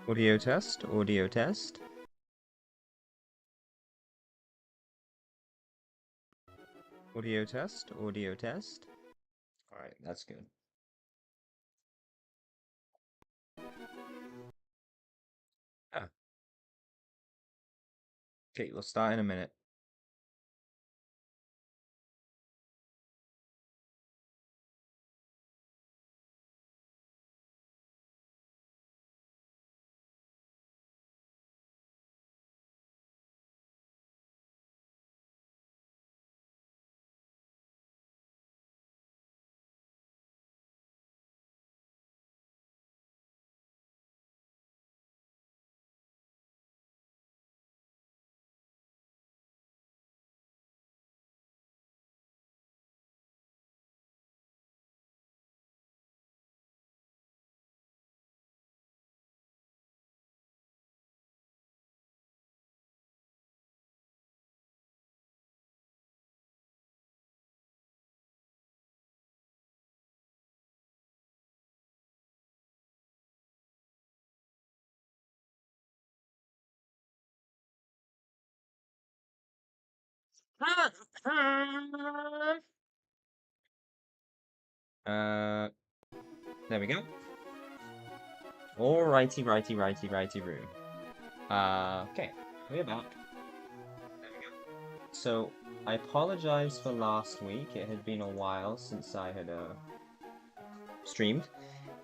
Audio test, audio test. Audio test, audio test. Alright, that's good. Ah. Okay, we'll start in a minute. Uh, there we go. Alrighty, righty, room. Okay, we're back. There we go. So, I apologize for last week. It had been a while since I had streamed,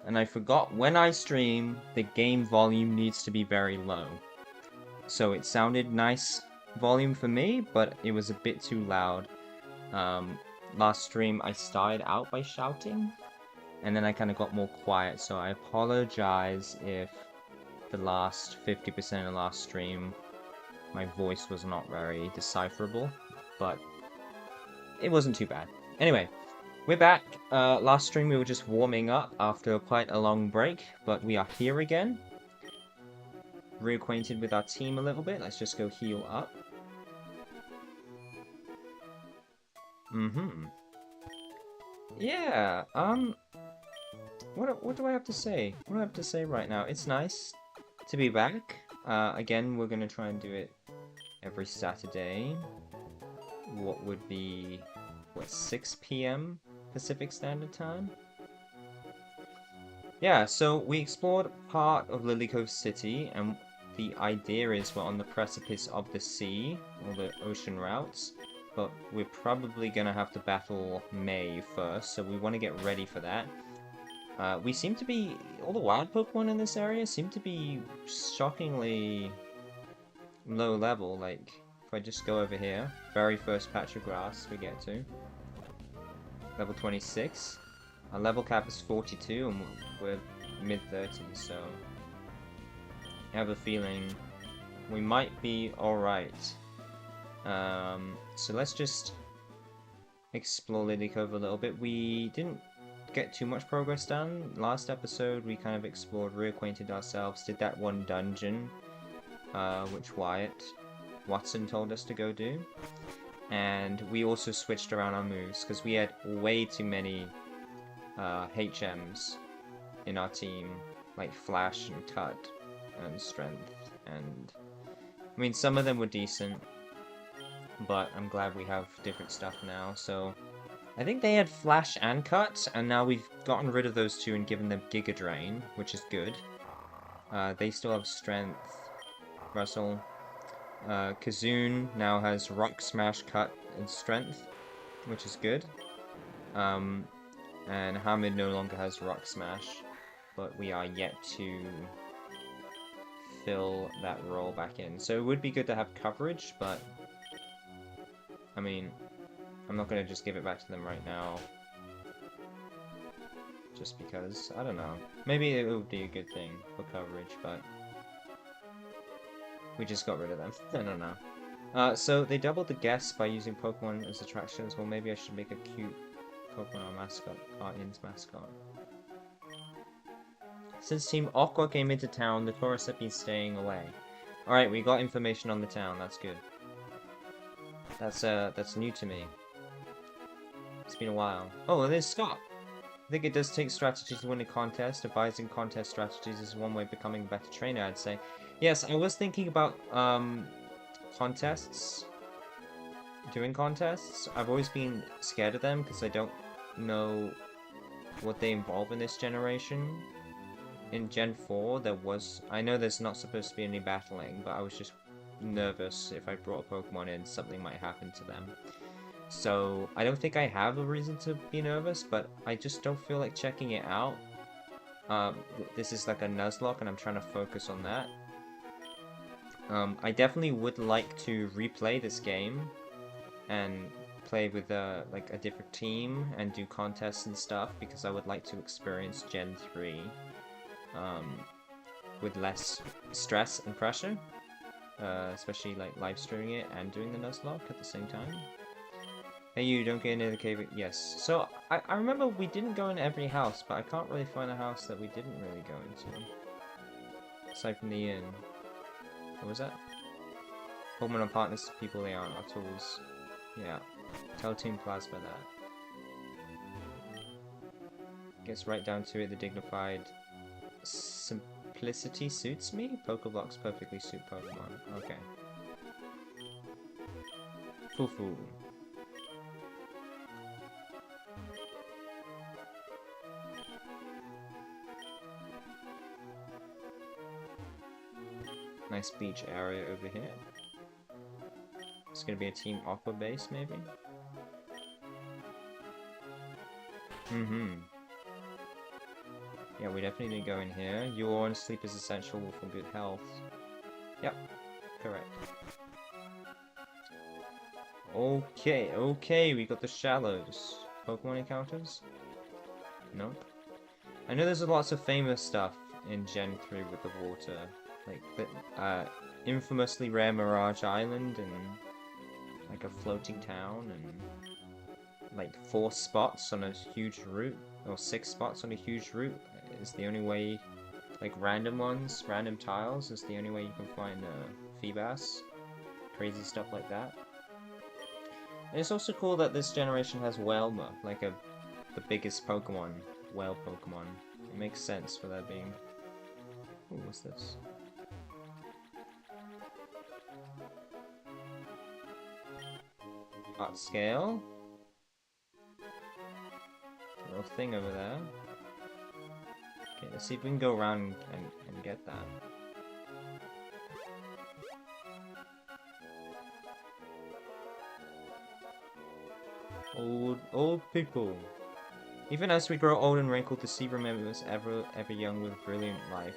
and I forgot when I stream, the game volume needs to be very low. So it sounded nice volume for me, but it was a bit too loud. Last stream I started out by shouting, and then I kind of got more quiet, so I apologize if the last 50% of the last stream my voice was not very decipherable, but it wasn't too bad. Anyway, we're back. Last stream we were just warming up after quite a long break, but we are here again. Reacquainted with our team a little bit. Let's just go heal up. Yeah, what do I have to say? What do I have to say right now? It's nice to be back. Again, we're gonna try and do it every Saturday. What would be, what, 6 p.m. Pacific Standard Time? Yeah, so we explored part of Lily Cove City, and the idea is we're on the precipice of the sea, or the ocean routes, but we're probably gonna have to battle May first, so we want to get ready for that. We seem to be, all the wild Pokemon in this area seem to be shockingly low level. Like, if I just go over here, very first patch of grass we get to, level 26. Our level cap is 42, and we're mid-30s, so I have a feeling we might be alright. So let's just explore Lily Cove a little bit. We didn't get too much progress done. Last episode we kind of explored, reacquainted ourselves, did that one dungeon, which Watson told us to go do. And we also switched around our moves, because we had way too many HMs in our team, like Flash and Cut and Strength, and I mean some of them were decent, but I'm glad we have different stuff now. So I think they had Flash and Cut, and now we've gotten rid of those two and given them Giga Drain, which is good. They still have Strength. Russell. Kazoon now has Rock Smash, Cut, and Strength, which is good. And Hamid no longer has Rock Smash, but we are yet to fill that role back in. So it would be good to have coverage, but I mean, I'm not going to just give it back to them right now. Just because, I don't know. Maybe it would be a good thing for coverage, but we just got rid of them. I don't know. So they doubled the guests by using Pokemon as attractions. Well, maybe I should make a cute Pokemon mascot, Guardian's mascot. Since Team Aqua came into town, the tourists have been staying away. Alright, we got information on the town, that's good. That's new to me. It's been a while. Oh, and there's Scott! I think it does take strategy to win a contest. Devising contest strategies is one way of becoming a better trainer, I'd say. Yes, I was thinking about contests. Doing contests. I've always been scared of them because I don't know what they involve in this generation. In Gen 4, there was... I know there's not supposed to be any battling, but I was just nervous if I brought a Pokemon in, something might happen to them. So, I don't think I have a reason to be nervous, but I just don't feel like checking it out. This is like a Nuzlocke, and I'm trying to focus on that. I definitely would like to replay this game, and play with like a different team, and do contests and stuff, because I would like to experience Gen 3 with less stress and pressure. Especially like live streaming it and doing the Nuzlocke at the same time. Hey, you don't get into the cave. Yes. So I remember we didn't go in every house, but I can't really find a house that we didn't really go into. Aside from the inn. What was that? Pokemon are partners to people they aren't, our tools. Yeah. Tell Team Plasma that. Gets right down to it, the dignified simplicity suits me? Pokeblocks perfectly suit Pokemon. Okay. Fufu. Nice beach area over here. It's gonna be a Team Aqua base, maybe? Yeah, we definitely need to go in here. Yawn and sleep is essential for good health. Yep, correct. Okay, we got the shallows. Pokemon encounters? No. I know there's lots of famous stuff in Gen 3 with the water. Like the infamously rare Mirage Island, and like a floating town, and like 4 spots on a huge route, or 6 spots on a huge route is the only way, like random ones, random tiles is the only way you can find Feebas. Crazy stuff like that. And it's also cool that this generation has Whelma, like the biggest Pokemon, whale Pokemon. It makes sense for that being... Ooh, what's this? Art scale. Little thing over there. Okay, let's see if we can go around and get that. Old people. Even as we grow old and wrinkled, the sea remembers ever young with brilliant life.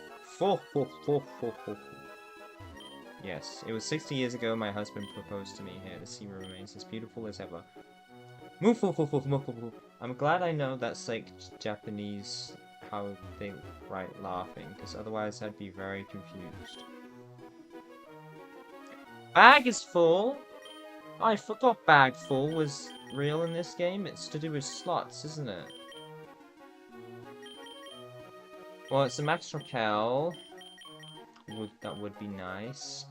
Yes, it was 60 years ago my husband proposed to me here. The sea remains as beautiful as ever. I'm glad I know that's like Japanese, how they write laughing, because otherwise I'd be very confused. Bag is full! I forgot bag full was real in this game. It's to do with slots, isn't it? Well, it's a max Raquel. That would be nice.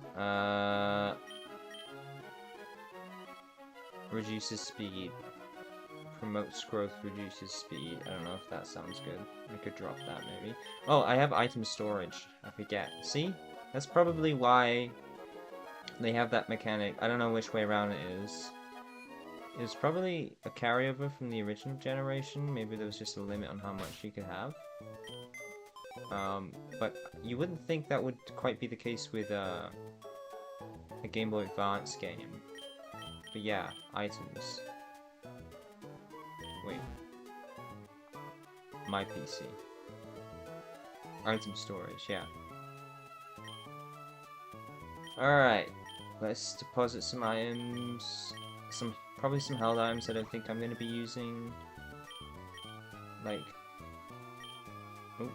Reduces speed. Promotes growth, reduces speed. I don't know if that sounds good. I could drop that maybe. Oh, I have item storage. I forget. See? That's probably why they have that mechanic. I don't know which way around it is. It was probably a carryover from the original generation. Maybe there was just a limit on how much you could have. But you wouldn't think that would quite be the case with a Game Boy Advance game. But yeah, items. Wait. My PC. Item storage, yeah. Alright. Let's deposit some items. Probably some held items I don't think I'm going to be using. Like... Oh.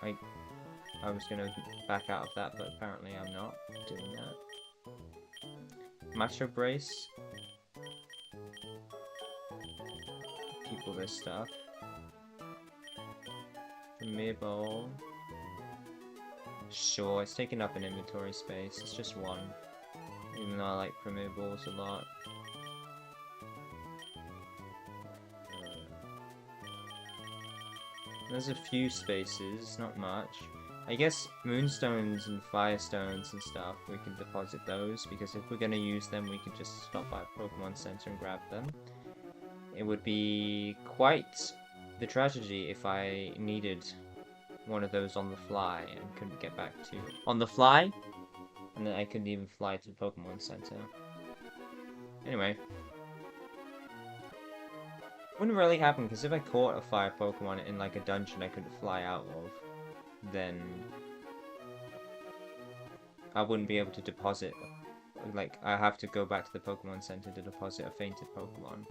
I was going to back out of that, but apparently I'm not doing that. Macho Brace. Keep all this stuff. Premier Bowl. Sure, it's taking up an inventory space. It's just one. Even though I like Premier Balls a lot. There's a few spaces, not much. I guess moonstones and firestones and stuff, we can deposit those, because if we're going to use them, we can just stop by a Pokemon Center and grab them. It would be quite the tragedy if I needed one of those on the fly and couldn't get back to on the fly, and then I couldn't even fly to the Pokemon Center. Anyway. Wouldn't really happen, because if I caught a fire Pokemon in like a dungeon I couldn't fly out of, then I wouldn't be able to deposit. Like, I have to go back to the Pokemon Center to deposit a fainted Pokemon.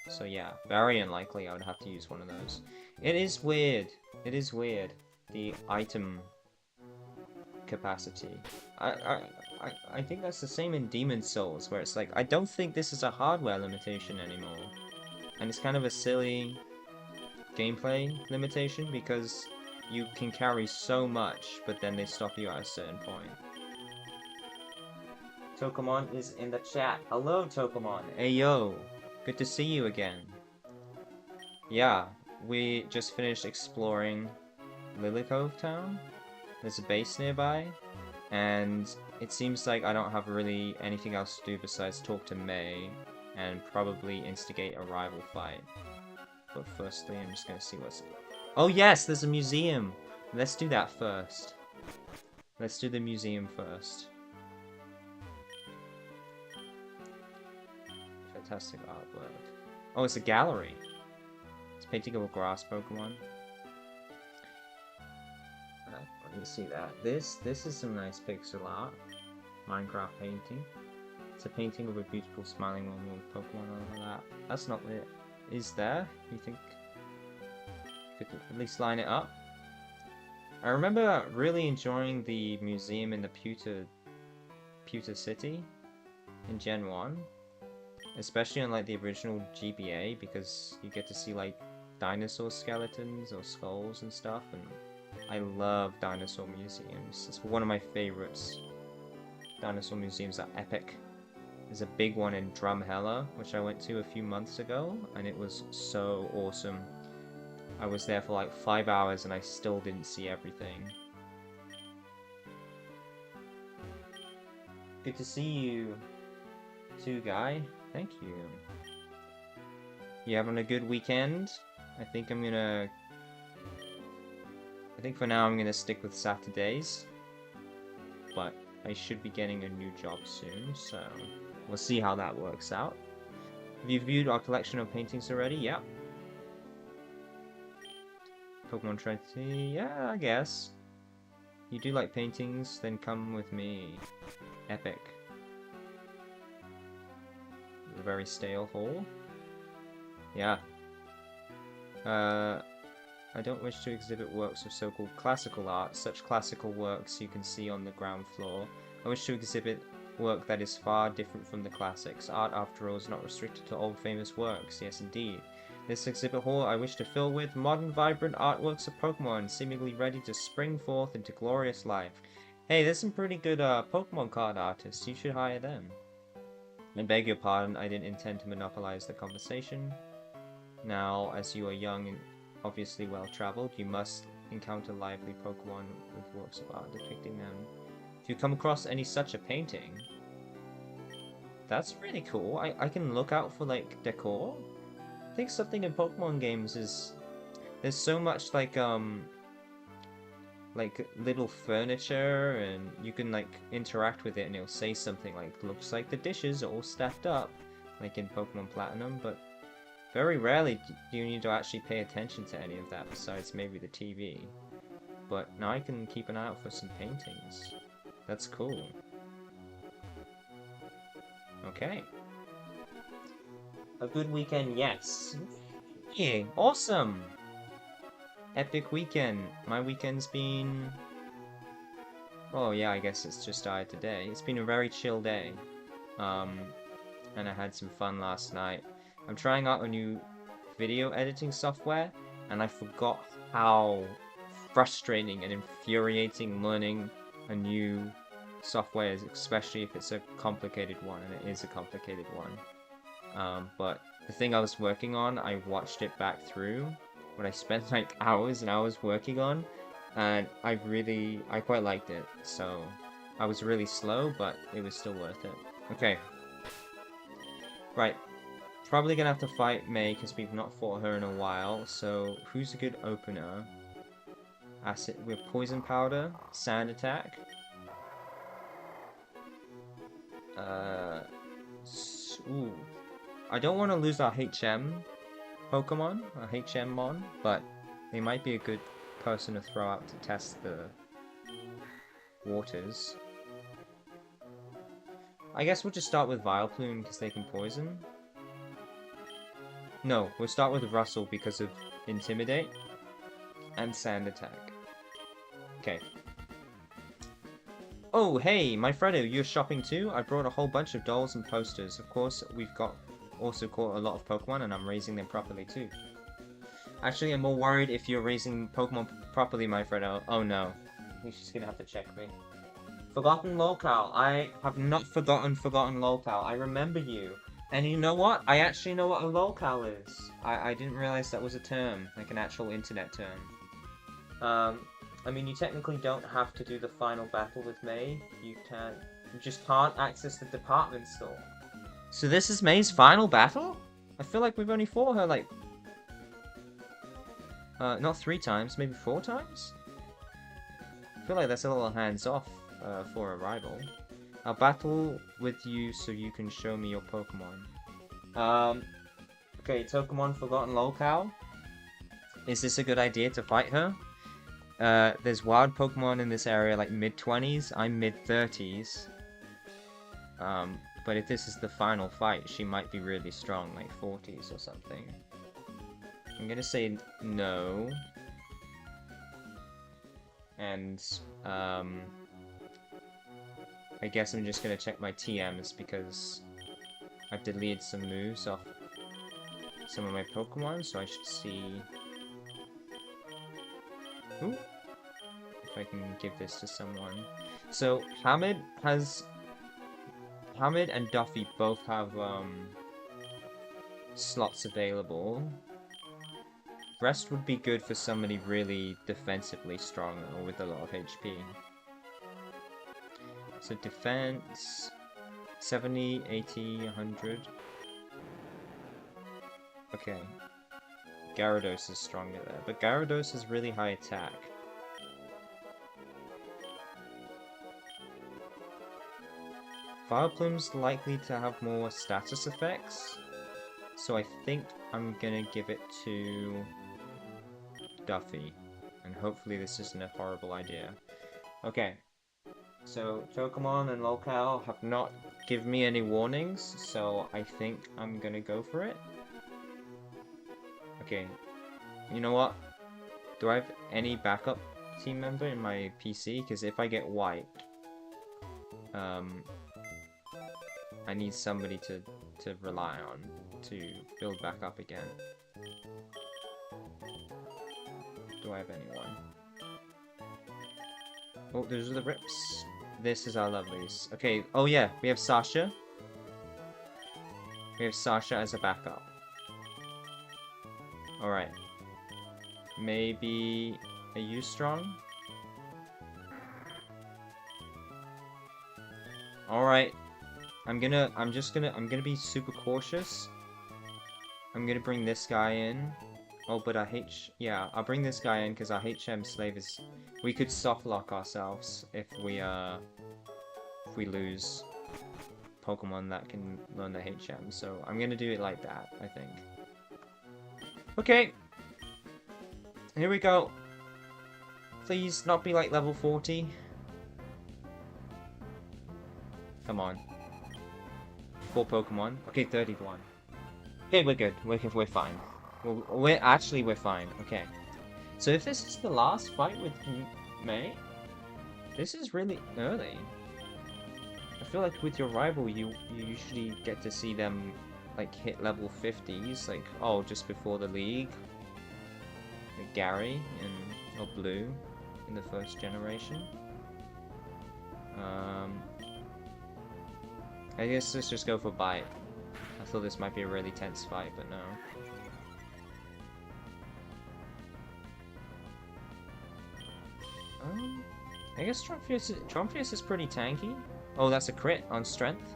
So yeah, very unlikely I would have to use one of those. It is weird. It is weird. The item capacity. I think that's the same in Demon Souls, where it's like, I don't think this is a hardware limitation anymore. And it's kind of a silly gameplay limitation, because you can carry so much, but then they stop you at a certain point. Tokamon is in the chat. Hello, Tokamon. Hey, yo. Good to see you again. Yeah, we just finished exploring Lily Cove Town. There's a base nearby, and it seems like I don't have really anything else to do besides talk to May and probably instigate a rival fight. But firstly, I'm just gonna see what's... Oh yes, there's a museum! Let's do that first. Let's do the museum first. Fantastic artwork. Oh, it's a gallery. It's a painting of a grass Pokemon. Let me see that. This is some nice pixel art. Minecraft painting. It's a painting of a beautiful smiling woman with Pokemon over that. That's not what it is there. You think you could at least line it up? I remember really enjoying the museum in the Pewter City in Gen 1. Especially on like the original GBA, because you get to see like dinosaur skeletons or skulls and stuff, and I love dinosaur museums. It's one of my favorites. Dinosaur museums are epic. There's a big one in Drumheller, which I went to a few months ago, and it was so awesome. I was there for like 5 hours and I still didn't see everything. Good to see you too, Guy. Thank you. You having a good weekend? I think for now I'm gonna stick with Saturdays. But I should be getting a new job soon, so we'll see how that works out. Have you viewed our collection of paintings already? Yep. Pokemon Trinity? Yeah, I guess. You do like paintings? Then come with me. Epic. A very stale hole. Yeah. I don't wish to exhibit works of so-called classical art, such classical works you can see on the ground floor. I wish to exhibit work that is far different from the classics. Art, after all, is not restricted to old famous works. Yes, indeed. This exhibit hall I wish to fill with modern, vibrant artworks of Pokemon, seemingly ready to spring forth into glorious life. Hey, there's some pretty good Pokemon card artists. You should hire them. I beg your pardon, I didn't intend to monopolize the conversation. Now, as you are young and obviously well-traveled, you must encounter lively Pokemon with works of art depicting them. If you come across any such a painting, that's really cool. I can look out for, like, decor. I think something in Pokemon games is... There's so much, like little furniture, and you can like interact with it and it'll say something like, looks like the dishes are all stacked up, like in Pokemon Platinum, but very rarely do you need to actually pay attention to any of that besides maybe the TV. But now I can keep an eye out for some paintings. That's cool. Okay. A good weekend, yes. Yeah, awesome! Epic weekend. My weekend's been... Oh yeah, I guess it's just started today. It's been a very chill day. And I had some fun last night. I'm trying out a new video editing software, and I forgot how frustrating and infuriating learning a new software is, especially if it's a complicated one, and it is a complicated one. But the thing I was working on, I watched it back through, what I spent like hours and hours working on, and I quite liked it. So I was really slow, but it was still worth it. Okay. Right. Probably gonna have to fight May because we've not fought her in a while. So who's a good opener? Acid with poison powder, sand attack. Ooh. I don't want to lose our HM Pokemon, our HM Mon, but they might be a good person to throw out to test the waters. I guess we'll just start with Vileplume because they can poison. No, we'll start with Russell because of Intimidate and Sand Attack. Okay. Oh, hey, my Fredo, you're shopping too? I brought a whole bunch of dolls and posters. Of course, we've also caught a lot of Pokemon, and I'm raising them properly too. Actually, I'm more worried if you're raising Pokemon properly, my Fredo. Oh no. He's just gonna have to check me. Forgotten Locale. I have not forgotten Locale. I remember you. And you know what? I actually know what a locale is. I didn't realize that was a term, like an actual internet term. I mean, you technically don't have to do the final battle with May. You just can't access the department store. So this is May's final battle? I feel like we've only fought her like... not 3 times, maybe 4 times? I feel like that's a little hands-off for a rival. I'll battle with you so you can show me your Pokemon. Okay, Pokemon Forgotten Locale. Is this a good idea to fight her? There's wild Pokemon in this area like mid-20s. I'm mid-30s. But if this is the final fight, she might be really strong, like 40s or something. I'm gonna say no. And, I guess I'm just gonna check my TMs because I've deleted some moves off some of my Pokemon, so I should see... Ooh. If I can give this to someone. So, Hamid and Duffy both have, slots available. Rest would be good for somebody really defensively strong or with a lot of HP. So defense, 70, 80, 100. Okay. Gyarados is stronger there, but Gyarados has really high attack. Vileplume's likely to have more status effects, so I think I'm gonna give it to Duffy, and hopefully this isn't a horrible idea. Okay. So, Pokemon and Locale have not given me any warnings, so I think I'm gonna go for it. Okay. You know what? Do I have any backup team member in my PC? Because if I get wiped, I need somebody to rely on to build back up again. Do I have anyone? Oh, those are the rips. This is our lovelies. Okay, oh yeah, we have Sasha. We have Sasha as a backup. Alright. Maybe... Are you strong? Alright. I'm gonna be super cautious. I'm gonna bring this guy in. Oh, but I'll bring this guy in because our HM slave is... We could soft lock ourselves if we lose Pokemon that can learn the HM. So I'm gonna do it like that, I think. Okay. Here we go. Please not be like level 40. Come on. 4 Pokemon. Okay, 31. Okay, we're good. We're fine. We're fine. Okay. So if this is the last fight with May, this is really early. I feel like with your rival, you usually get to see them like hit level 50s, like just before the league. Like Gary or Blue in the first generation. I guess let's just go for Bite. I thought this might be a really tense fight, but no. I guess Trophius is pretty tanky. Oh, that's a crit on strength.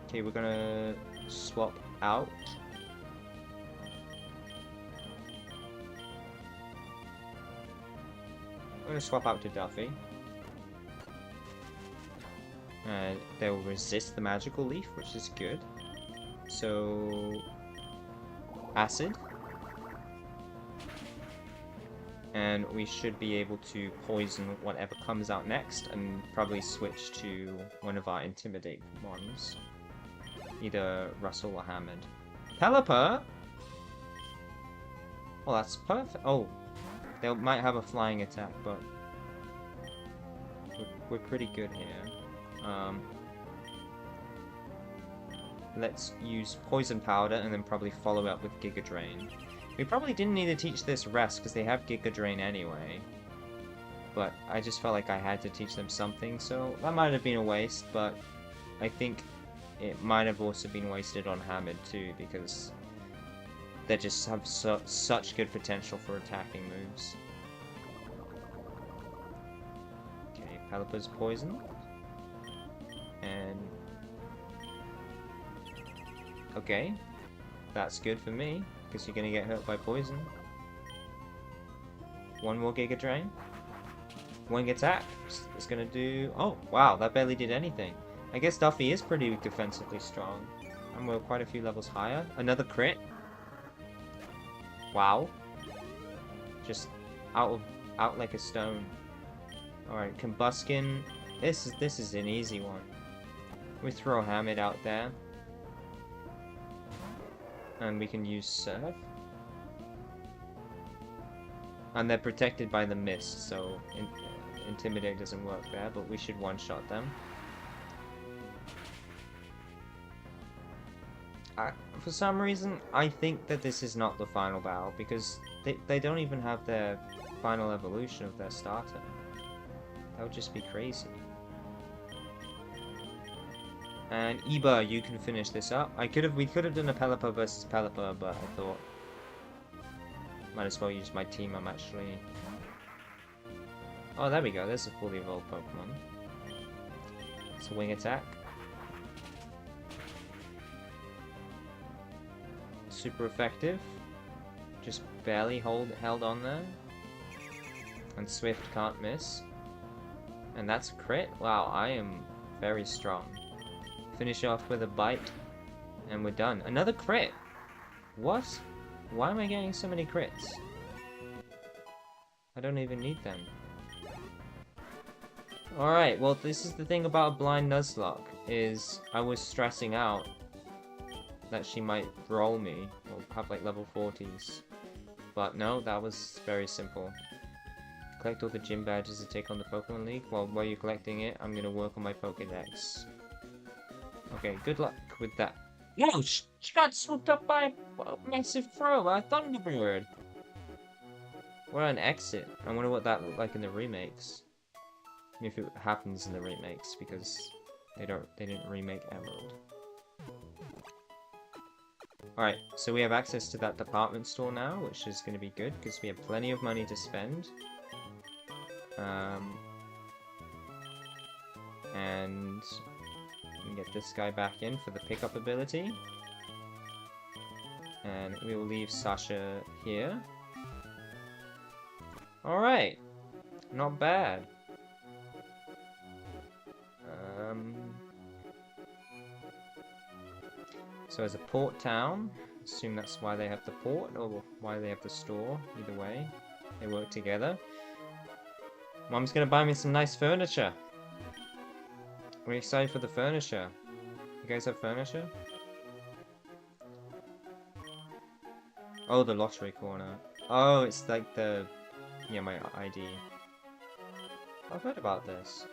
Okay, we're gonna swap out. I'm gonna swap out to Duffy. They'll resist the magical leaf, which is good. So, acid. And we should be able to poison whatever comes out next and probably switch to one of our intimidate ones. Either Russell or Hammond. Pelipper? Oh, that's perfect. Oh, they might have a flying attack, but we're pretty good here. Let's use Poison Powder and then probably follow up with Giga Drain. We probably didn't need to teach this Rest because they have Giga Drain anyway. But I just felt like I had to teach them something, so that might have been a waste, but I think it might have also been wasted on Hamid too, because they just have such good potential for attacking moves. Okay, Pelipper's poison. And okay, that's good for me, because you're gonna get hurt by poison. One more Giga Drain. One attack. It's gonna do... Oh, wow, that barely did anything. I guess Duffy is pretty defensively strong. And we're quite a few levels higher. Another crit. Wow. Just out like a stone. Alright, Combuskin. This is an easy one. We throw Hamid out there. And we can use Surf. And they're protected by the mist, so Intimidate doesn't work there, but we should one-shot them. For some reason, I think that this is not the final battle, because they don't even have their final evolution of their starter. That would just be crazy. And Eba, you can finish this up. We could have done a Pelipper versus Pelipper, but I thought might as well use my team. I'm actually... Oh, there we go. There's a fully evolved Pokemon. It's a wing attack. Super effective. Just barely held on there. And Swift can't miss. And that's a crit. Wow, I am very strong. Finish off with a bite. And we're done. Another crit! What? Why am I getting so many crits? I don't even need them. Alright, well this is the thing about a blind Nuzlocke, is I was stressing out that she might roll me, or have like level 40s. But no, that was very simple. Collect all the gym badges to take on the Pokemon League. While you're collecting it, I'm gonna work on my Pokédex. Okay, good luck with that. No, she got swooped up by a massive throw, a Thunderbird. What an exit. I wonder what that looked like in the remakes. If it happens in the remakes, because they didn't remake Emerald. Alright, so we have access to that department store now, which is going to be good, because we have plenty of money to spend. And we can get this guy back in for the pickup ability. And we will leave Sasha here. Alright, not bad. So as a port town, assume that's why they have the port, or why they have the store, either way. They work together. Mom's gonna buy me some nice furniture. We're excited for the furniture. You guys have furniture? Oh, the lottery corner. Oh, it's like the... Yeah, my ID. I've heard about this.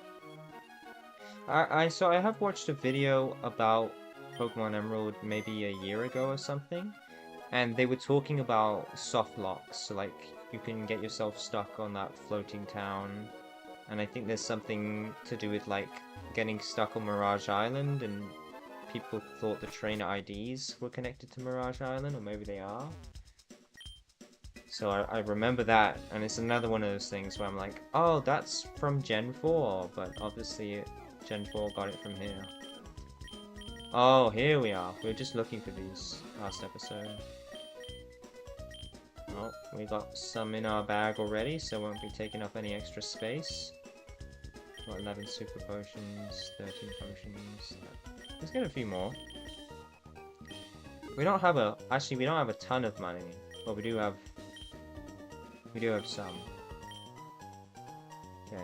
So I have watched a video about Pokemon Emerald maybe a year ago or something, and they were talking about soft locks, so like you can get yourself stuck on that floating town, and I think there's something to do with like getting stuck on Mirage Island and people thought the trainer IDs were connected to Mirage Island, or maybe they are. So I remember that, and it's another one of those things where I'm like, oh, that's from Gen 4, but obviously Gen 4 got it from here. Oh, here we are. We were just looking for these last episode. Oh, we got some in our bag already, so won't be taking up any extra space. Got 11 super potions, 13 potions. Let's get a few more. We don't have a... Actually, we don't have a ton of money, but we do have some. Okay.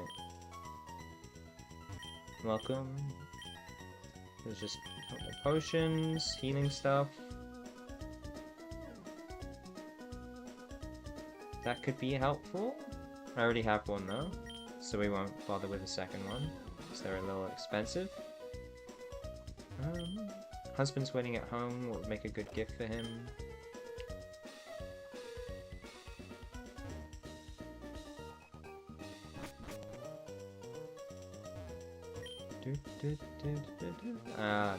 Welcome. There's just potions, healing stuff. That could be helpful. I already have one though, so we won't bother with the second one, because they're a little expensive. Husband's waiting at home, what would make a good gift for him?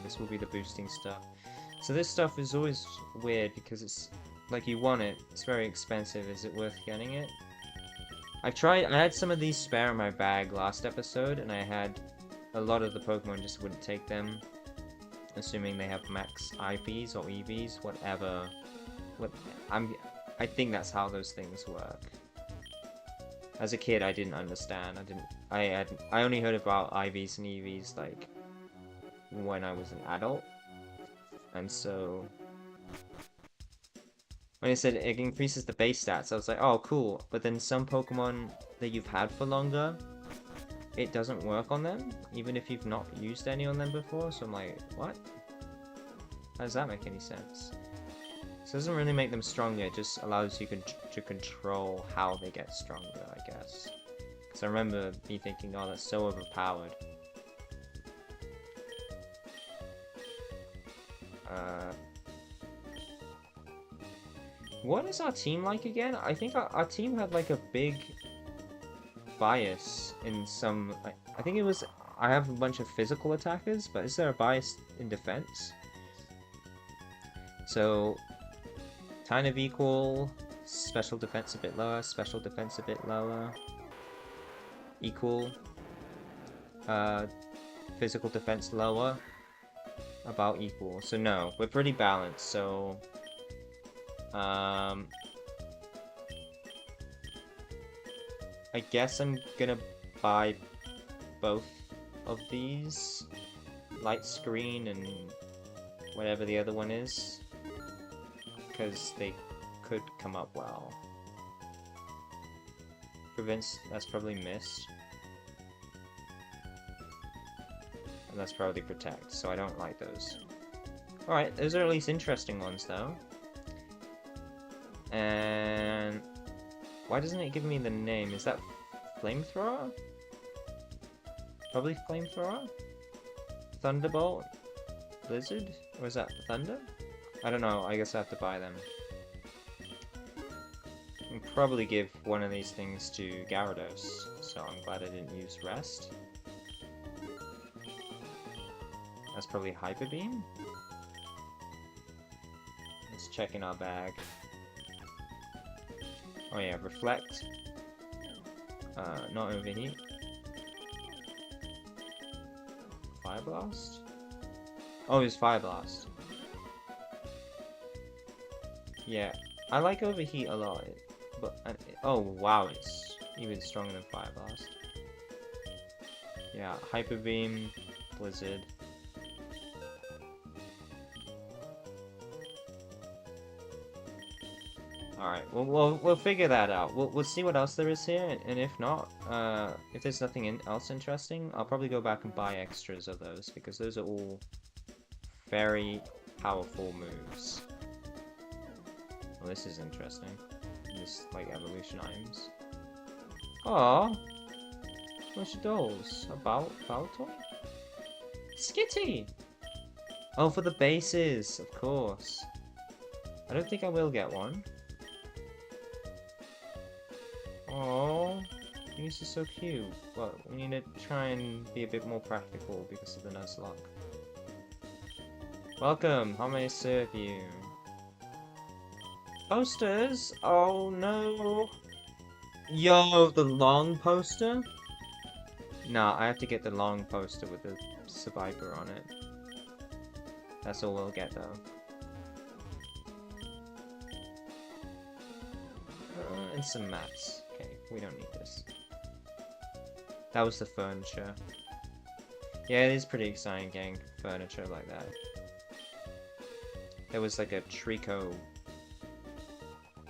This will be the boosting stuff. So this stuff is always weird because it's like you want it. It's very expensive. Is it worth getting it? I had some of these spare in my bag last episode, and I had a lot of the Pokemon just wouldn't take them, assuming they have max IVs or EVs, whatever. I think that's how those things work. As a kid, I didn't understand. I only heard about IVs and EVs like when I was an adult, and so when it said it increases the base stats, I was like, oh, cool. But then some Pokemon that you've had for longer, it doesn't work on them, even if you've not used any on them before. So I'm like, what? How does that make any sense? So it doesn't really make them stronger, it just allows you to control how they get stronger, I guess. Because I remember me thinking, oh, that's so overpowered. What is our team like again? I think our team had like a big bias in some... I think it was... I have a bunch of physical attackers, but is there a bias in defense? So... kind of equal, special defense a bit lower, special defense a bit lower, equal, physical defense lower, about equal. So no, we're pretty balanced, so, I guess I'm gonna buy both of these, light screen and whatever the other one is, because they could come up well. Prevents, that's probably missed. And that's probably protect, so I don't like those. Alright, those are at least interesting ones though. And why doesn't it give me the name? Is that Flamethrower? Probably Flamethrower? Thunderbolt? Blizzard? Or is that Thunder? I don't know, I guess I have to buy them. I'll probably give one of these things to Gyarados, so I'm glad I didn't use Rest. That's probably Hyper Beam. Let's check in our bag. Oh yeah, Reflect. Not Overheat. Fire Blast? Oh, it was Fire Blast. Yeah, I like Overheat a lot, but oh wow, it's even stronger than Fire Blast. Yeah, Hyper Beam, Blizzard. Alright, we'll figure that out. We'll see what else there is here, and if not, if there's nothing else interesting, I'll probably go back and buy extras of those, because those are all very powerful moves. Well, this is interesting. This, like, evolution items. Aww! Bunch of dolls. A Baltoy? Skitty! Oh, for the bases, of course. I don't think I will get one. Aww. These are so cute. But we need to try and be a bit more practical because of the Nuzlocke. Welcome, how may I serve you? Posters? Oh no. Yo, the long poster? Nah, I have to get the long poster with the survivor on it. That's all we'll get though. And some mats. Okay, we don't need this. That was the furniture. Yeah, it is pretty exciting getting furniture like that. There was like a Trico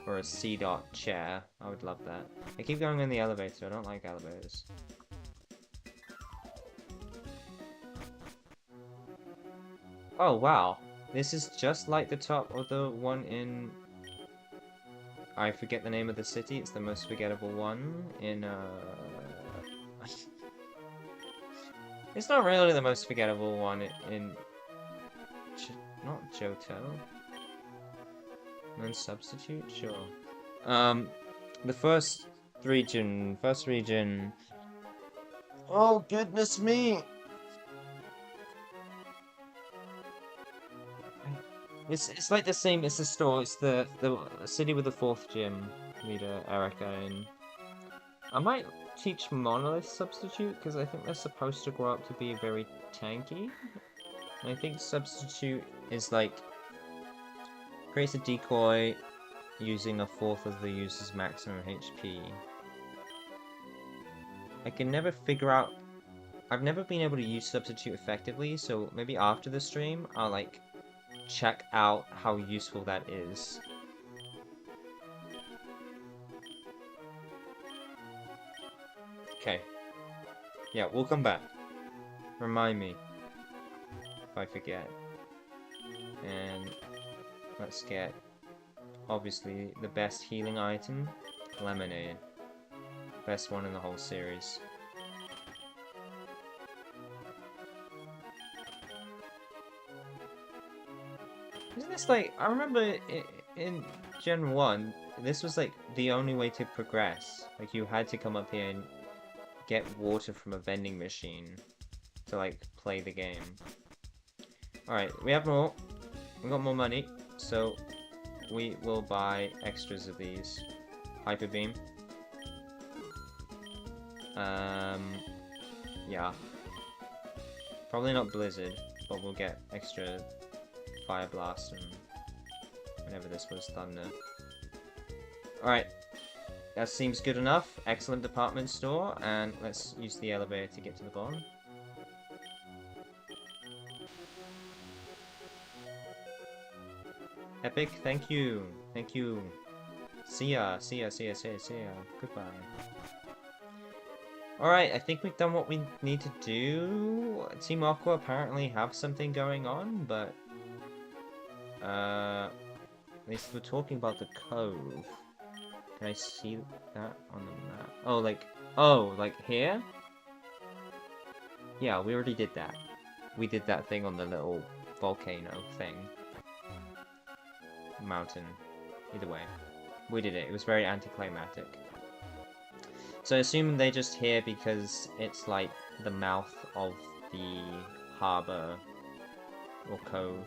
or a C-dot chair. I would love that. I keep going in the elevator. I don't like elevators. Oh, wow. This is just like the top of the one in... I forget the name of the city. It's the most forgettable one in, It's not really the most forgettable one in... Not Johto. Non-substitute? Sure. The first region... Oh, goodness me! It's like the same, it's the store, it's the city with the 4th gym leader, Erica, and... I might teach Monolith Substitute, because I think they're supposed to grow up to be very tanky. And I think Substitute is like... creates a decoy using a 4th of the user's maximum HP. I can never figure out... I've never been able to use Substitute effectively, so maybe after the stream, I'll like... check out how useful that is. Okay. Yeah, we'll come back. Remind me. If I forget. And let's get, obviously, the best healing item. Lemonade. Best one in the whole series. Isn't this like, I remember in Gen 1, this was like the only way to progress. Like you had to come up here and get water from a vending machine to like play the game. Alright, we have more. We got more money, so we will buy extras of these. Hyper Beam. Yeah. Probably not Blizzard, but we'll get extra Fire Blast and whatever this was, Thunder. Alright. That seems good enough. Excellent department store, and let's use the elevator to get to the bottom. Epic, thank you. Thank you. See ya. See ya. See ya. See ya. See ya. Goodbye. Alright, I think we've done what we need to do. Team Aqua apparently have something going on, but... at least we're talking about the cove. Can I see that on the map? Oh, like here? Yeah, we already did that. We did that thing on the little volcano thing. Mountain. Either way. We did it. It was very anticlimactic. So I assume they just here because it's like the mouth of the harbor or cove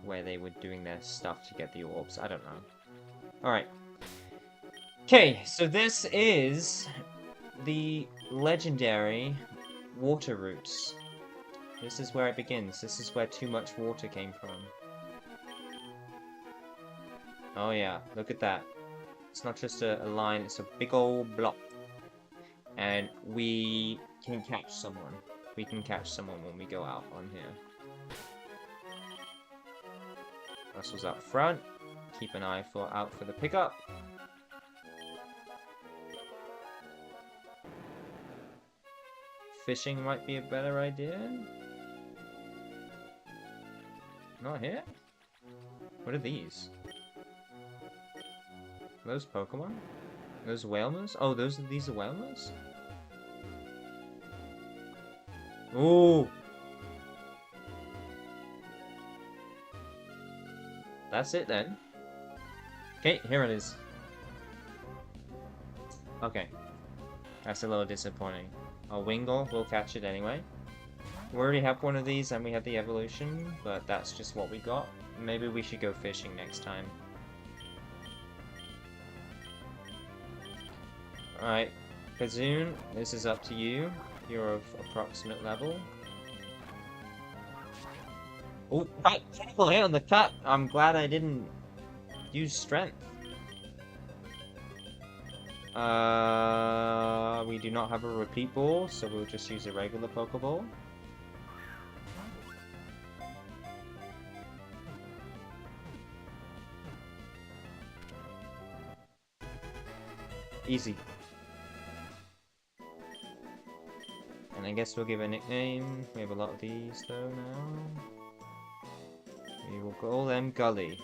where they were doing their stuff to get the orbs. I don't know. Alright. Okay, so this is the legendary water routes. This is where it begins. This is where too much water came from. Oh yeah, look at that. It's not just a line, it's a big old block. And we can catch someone. We can catch someone when we go out on here. Russell's out front. Keep an eye out for the pickup. Fishing might be a better idea. Not here? What are these? Are those Pokemon? Are those Whalmers? Oh, these are Whalmers? Ooh! That's it then. Okay, here it is. Okay. That's a little disappointing. A Wingull, we'll catch it anyway. We already have one of these and we have the evolution, but that's just what we got. Maybe we should go fishing next time. Alright, Kazoon, this is up to you. You're of approximate level. Oh, right, critical hit on the cut! I'm glad I didn't use strength. We do not have a repeat ball, so we'll just use a regular Pokeball. Easy. And I guess we'll give a nickname. We have a lot of these though now. We will call them Gully.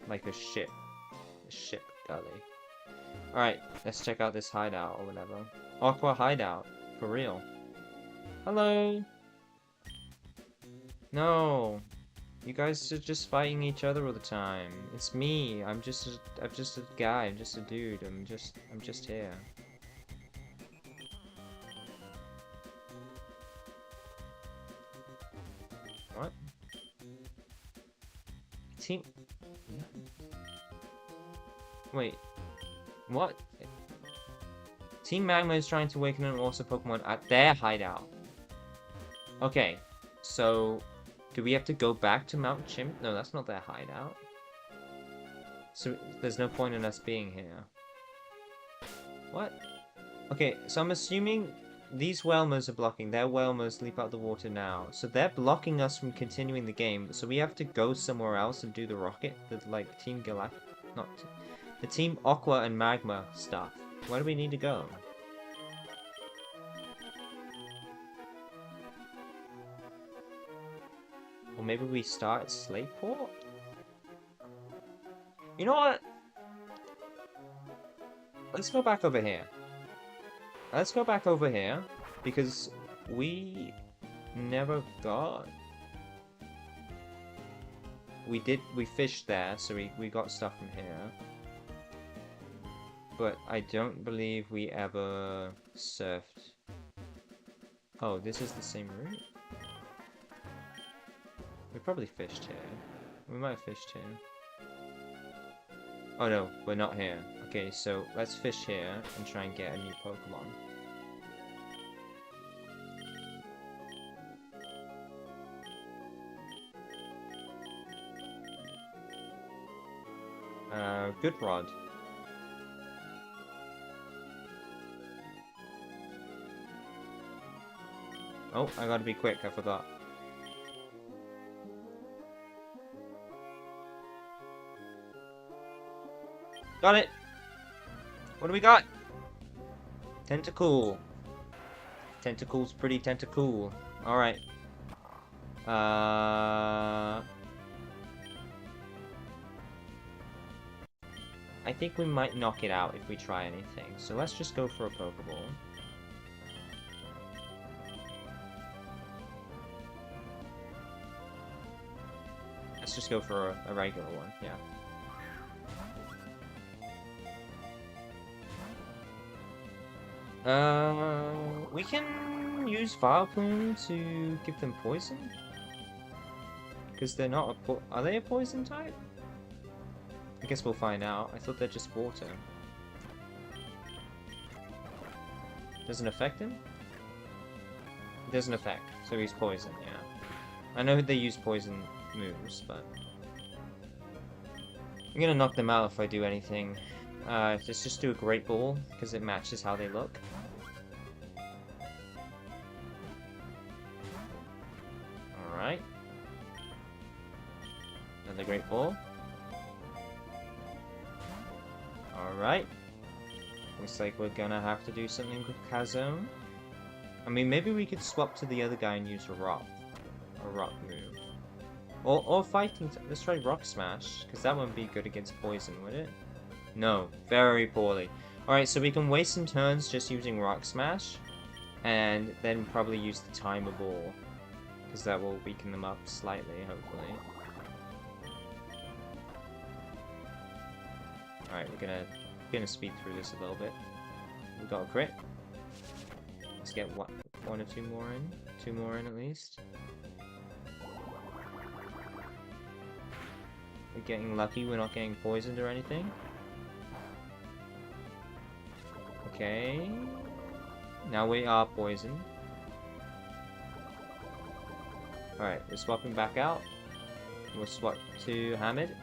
Like a ship. A ship Gully. Alright, let's check out this hideout or whatever. Aqua hideout. For real. Hello! No! You guys are just fighting each other all the time. It's me. I'm just a guy. I'm just a dude. I'm just here. What? Team. Wait. What? Team Magma is trying to awaken an awesome Pokemon at their hideout. Okay, so do we have to go back to Mount Chimp? No, that's not their hideout. So there's no point in us being here. What? Okay, so I'm assuming these Whelmers are blocking. Their Whelmers leap out the water now. So they're blocking us from continuing the game. So we have to go somewhere else and do the rocket. The, like, Team Galactic... The Team Aqua and Magma stuff. Where do we need to go? Or maybe we start at Slateport? You know what? Let's go back over here. Let's go back over here, because we never got... We fished there, so we got stuff from here. But I don't believe we ever surfed. Oh, this is the same route? We probably fished here. We might have fished here. Oh no, we're not here. Okay, so let's fish here and try and get a new Pokemon. Good Rod. Oh, I gotta be quick, I forgot. Got it! What do we got? Tentacool. Tentacle's pretty tentacool. Alright. I think we might knock it out if we try anything. So let's just go for a Pokeball. Let's just go for a regular one, yeah. We can use Vileplume to give them poison? Because they're not a are they a poison type? I guess we'll find out. I thought they're just water. Doesn't affect him? It doesn't affect, so he's poison, yeah. I know they use poison moves, but... I'm gonna knock them out if I do anything. Let's just do a Great Ball, because it matches how they look. Alright. Another Great Ball. Alright. Looks like we're gonna have to do something with Kazone. I mean, maybe we could swap to the other guy and use a rock. A rock move. Or fighting... Let's try Rock Smash, because that wouldn't be good against poison, would it? No, very poorly. Alright, so we can waste some turns just using Rock Smash, and then probably use the Timer Ball, because that will weaken them up slightly, hopefully. Alright, we're gonna speed through this a little bit. We got a crit. Let's get one or two more in. Two more in at least. We're getting lucky, we're not getting poisoned or anything. Okay. Now we are poisoned. Alright, we're swapping back out. We'll swap to Hamid.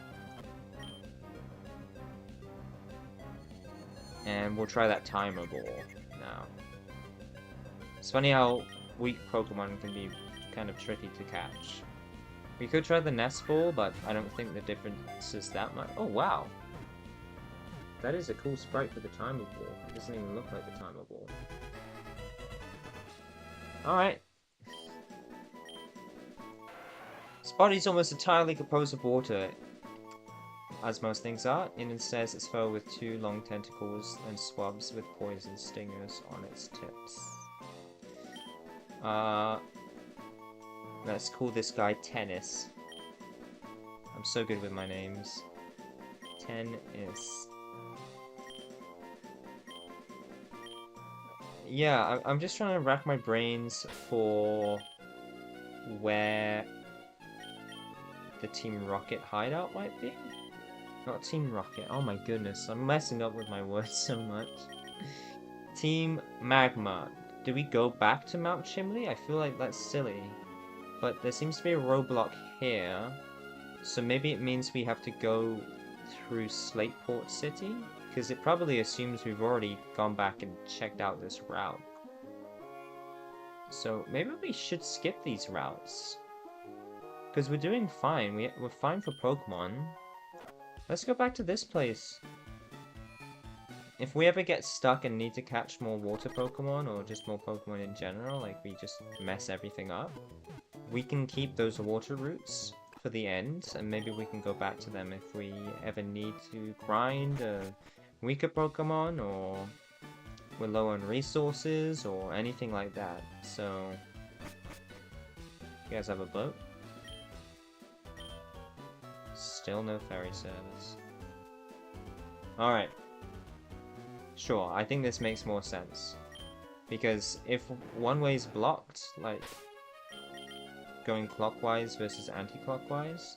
And we'll try that timer ball now. It's funny how weak Pokemon can be kind of tricky to catch. We could try the Nest Ball, but I don't think the difference is that much. Oh, wow. That is a cool sprite for the Timer Ball. It doesn't even look like the Timer Ball. Alright. Its body's almost entirely composed of water, as most things are, and it says it's filled with two long tentacles and swabs with poison stingers on its tips. Let's call this guy Tennis. I'm so good with my names. Tennis. Yeah, I'm just trying to rack my brains for where the Team Rocket hideout might be. Not Team Rocket. Oh my goodness, I'm messing up with my words so much. Team Magma. Do we go back to Mount Chimley? I feel like that's silly. But there seems to be a roadblock here. So maybe it means we have to go through Slateport City? Because it probably assumes we've already gone back and checked out this route. So maybe we should skip these routes. Because we're doing fine. We're fine for Pokemon. Let's go back to this place. If we ever get stuck and need to catch more water Pokemon, or just more Pokemon in general, like we just mess everything up, we can keep those water routes for the end, and maybe we can go back to them if we ever need to grind a weaker Pokemon, or we're low on resources, or anything like that. So, you guys have a boat? Still no ferry service. Alright. Sure, I think this makes more sense. Because if one way's blocked, like going clockwise versus anti-clockwise,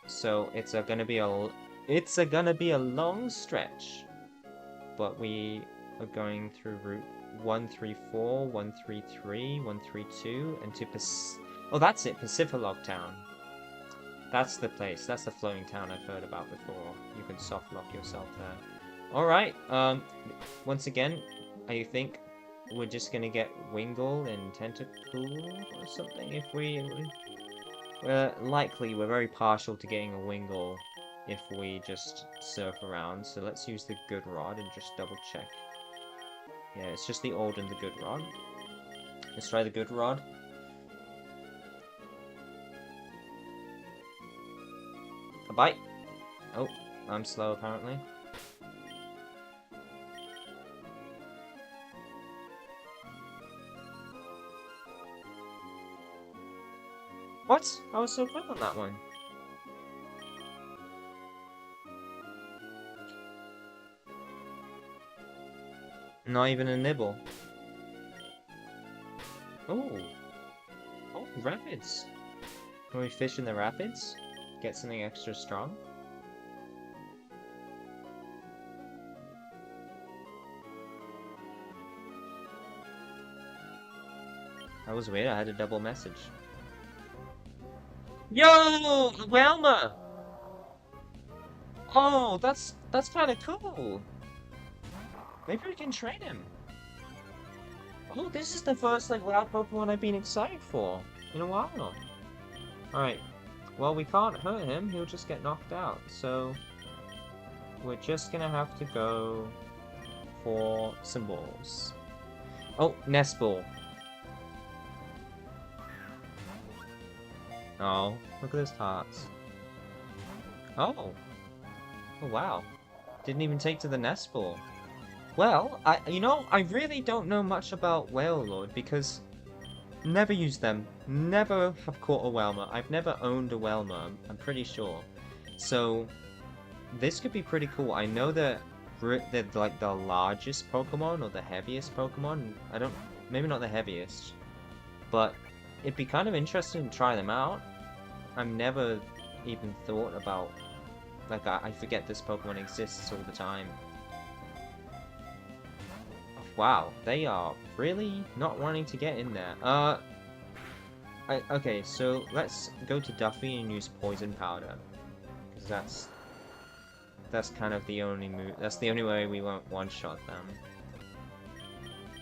so it's gonna be a long stretch. But we are going through route 134, 133, 132, and to oh, that's it, Pacificlog Town. That's the place. That's the floating town I've heard about before. You can soft lock yourself there. Alright, once again, I think we're just gonna get Wingull and Tentacool or something if likely, we're very partial to getting a Wingull if we just surf around. So let's use the Good Rod and just double check. Yeah, it's just the old and the Good Rod. Let's try the Good Rod. A bite. Oh, I'm slow apparently. What? I was so quick on that one. Not even a nibble. Oh. Oh, rapids. Can we fish in the rapids? Get something extra strong? That was weird, I had a double message. Yo! Welma! Oh, that's kinda cool! Maybe we can train him. Oh, this is the first, like, wild Pokemon I've been excited for in a while. Alright. Well, we can't hurt him, he'll just get knocked out, so we're just gonna have to go for some balls. Oh, Nest Ball. Oh, look at those hearts. Oh. Oh, wow. Didn't even take to the Nest Ball. Well, I really don't know much about Wailord because never used them. Never have caught a Welma. I've never owned a Welma, I'm pretty sure. So, this could be pretty cool. I know that they're like the largest Pokemon or the heaviest Pokemon. I don't, maybe not the heaviest, but it'd be kind of interesting to try them out. I've never even thought about, like, I forget this Pokemon exists all the time. Wow, they are really not wanting to get in there. Okay, so let's go to Duffy and use Poison Powder, because that's kind of the only move. That's the only way we won't one-shot them.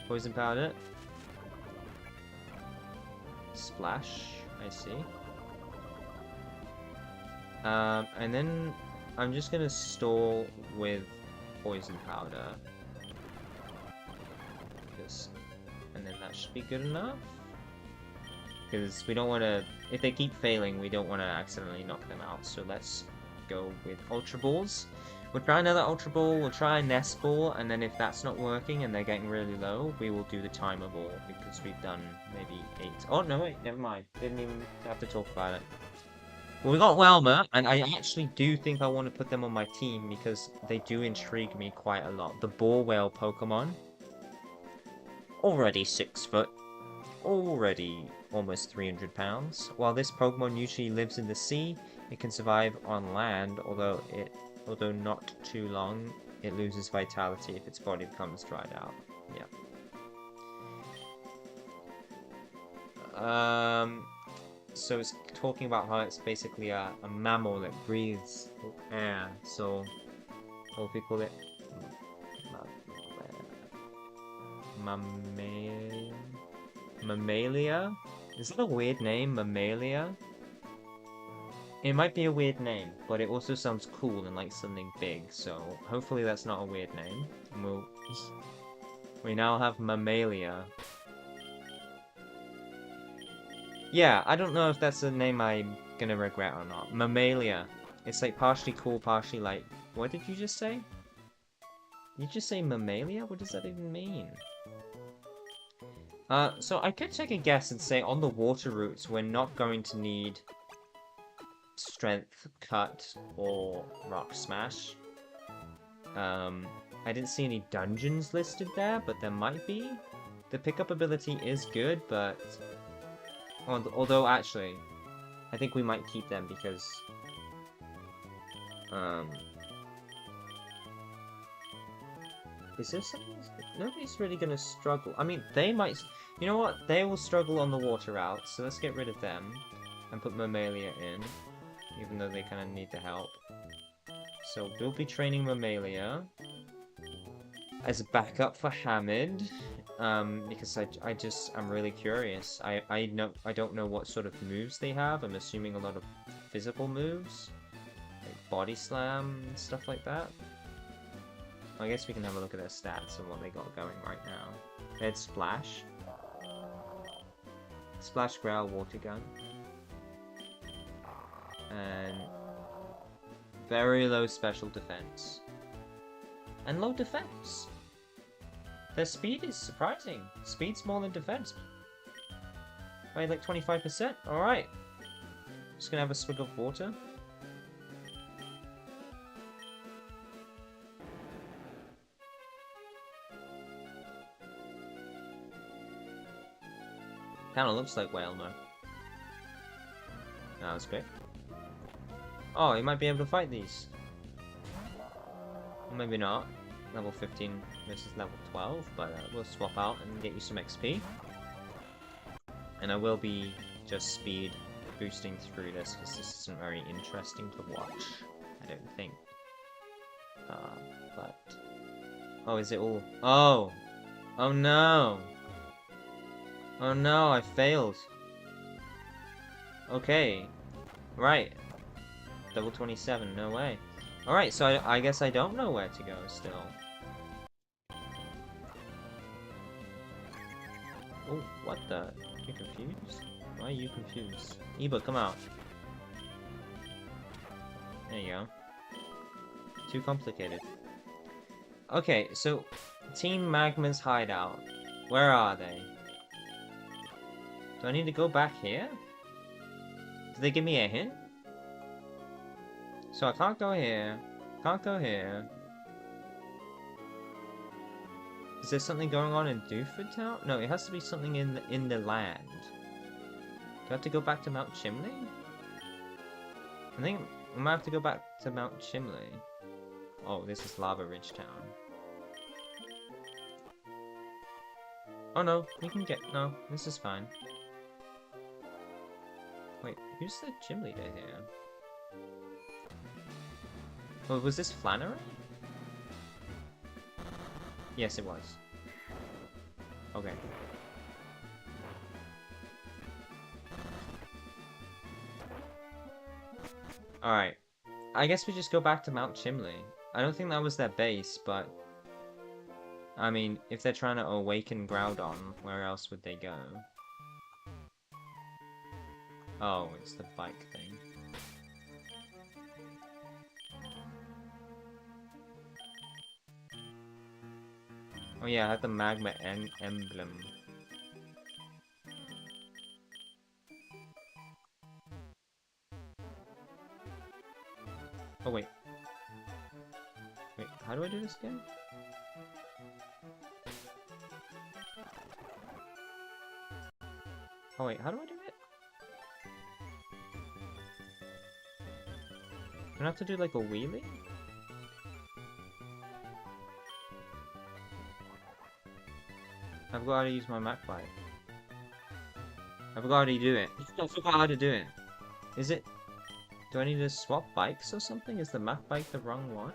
Poison Powder. Splash, I see. And then I'm just gonna stall with Poison Powder. And then that should be good enough. Because we don't want to, if they keep failing, we don't want to accidentally knock them out. So let's go with Ultra Balls. We'll try another Ultra Ball, we'll try a Nest Ball, and then if that's not working and they're getting really low, we will do the Timer Ball, because we've done maybe 8. Oh, no, wait, never mind. Didn't even have to talk about it. Well, we got Welmer, and I actually do think I want to put them on my team, because they do intrigue me quite a lot. The Ball Whale Pokemon. Already 6 foot. Already almost 300 pounds. While this Pokemon usually lives in the sea, it can survive on land, although not too long, it loses vitality if its body becomes dried out. Yeah. So it's talking about how it's basically a mammal that breathes air, so what do we call it? Mammalia? Is that a weird name? Mammalia? It might be a weird name, but it also sounds cool and like something big, so hopefully that's not a weird name. And we now have Mammalia. Yeah, I don't know if that's a name I'm gonna regret or not. Mammalia. It's like partially cool, partially like... What did you just say? You just say Mammalia? What does that even mean? So I could take a guess and say on the water routes we're not going to need Strength, Cut, or Rock Smash. I didn't see any dungeons listed there, but there might be. The pickup ability is good, but... Although, actually, I think we might keep them because... Is there something... Nobody's really gonna struggle. I mean, they might... You know what? They will struggle on the water route, so let's get rid of them. And put Mammalia in. Even though they kind of need the help. So we'll be training Mammalia. As a backup for Hamid. Because I'm really curious. I don't know what sort of moves they have. I'm assuming a lot of physical moves. Like Body Slam and stuff like that. I guess we can have a look at their stats and what they got going right now. They had Splash. Splash, Growl, Water Gun. And very low special defense. And low defense. Their speed is surprising. Speed's more than defense. By like 25%. Alright. Just gonna have a swig of water. Kinda looks like Whalmer. That was quick. Oh, he might be able to fight these. Or maybe not. Level 15 versus level 12, but we'll swap out and get you some XP. And I will be just speed boosting through this because this isn't very interesting to watch, I don't think. But... Oh, is it all... Oh! Oh no! Oh no, I failed. Okay. Right. Level 27, no way. Alright, so I guess I don't know where to go still. Oh, what the? You confused? Why are you confused? Eba, come out. There you go. Too complicated. Okay, so Team Magma's hideout. Where are they? Do I need to go back here? Did they give me a hint? So I can't go here. Can't go here. Is there something going on in Dooford Town? No, it has to be something in the land. Do I have to go back to Mount Chimney? I think I might have to go back to Mount Chimney. Oh, this is Lava Ridge Town. Oh no, we can get... No, this is fine. Wait, who's the gym leader here? Oh, was this Flannery? Yes, it was. Okay. Alright. I guess we just go back to Mount Chimney. I don't think that was their base, but... I mean, if they're trying to awaken Groudon, where else would they go? Oh, it's the bike thing. Oh yeah, I had the Magma emblem. Oh wait. Wait, how do I do this again? Oh wait, how do I do it? Do I have to do like a wheelie? I've got to use my Mac bike. I forgot how to do it. I forgot how to do it. Is it... Do I need to swap bikes or something? Is the Mac bike the wrong one?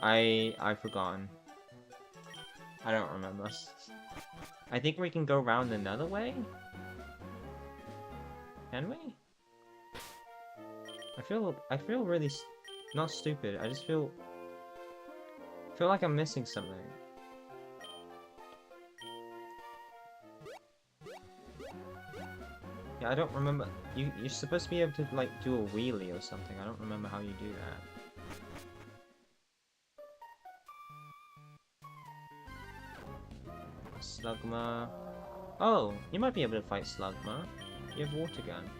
I've forgotten. I don't remember. I think we can go round another way? Can we? I feel really not stupid. I just feel like I'm missing something. Yeah, I don't remember. You're supposed to be able to like do a wheelie or something. I don't remember how you do that. Slugma. Oh, you might be able to fight Slugma. You have Water Gun.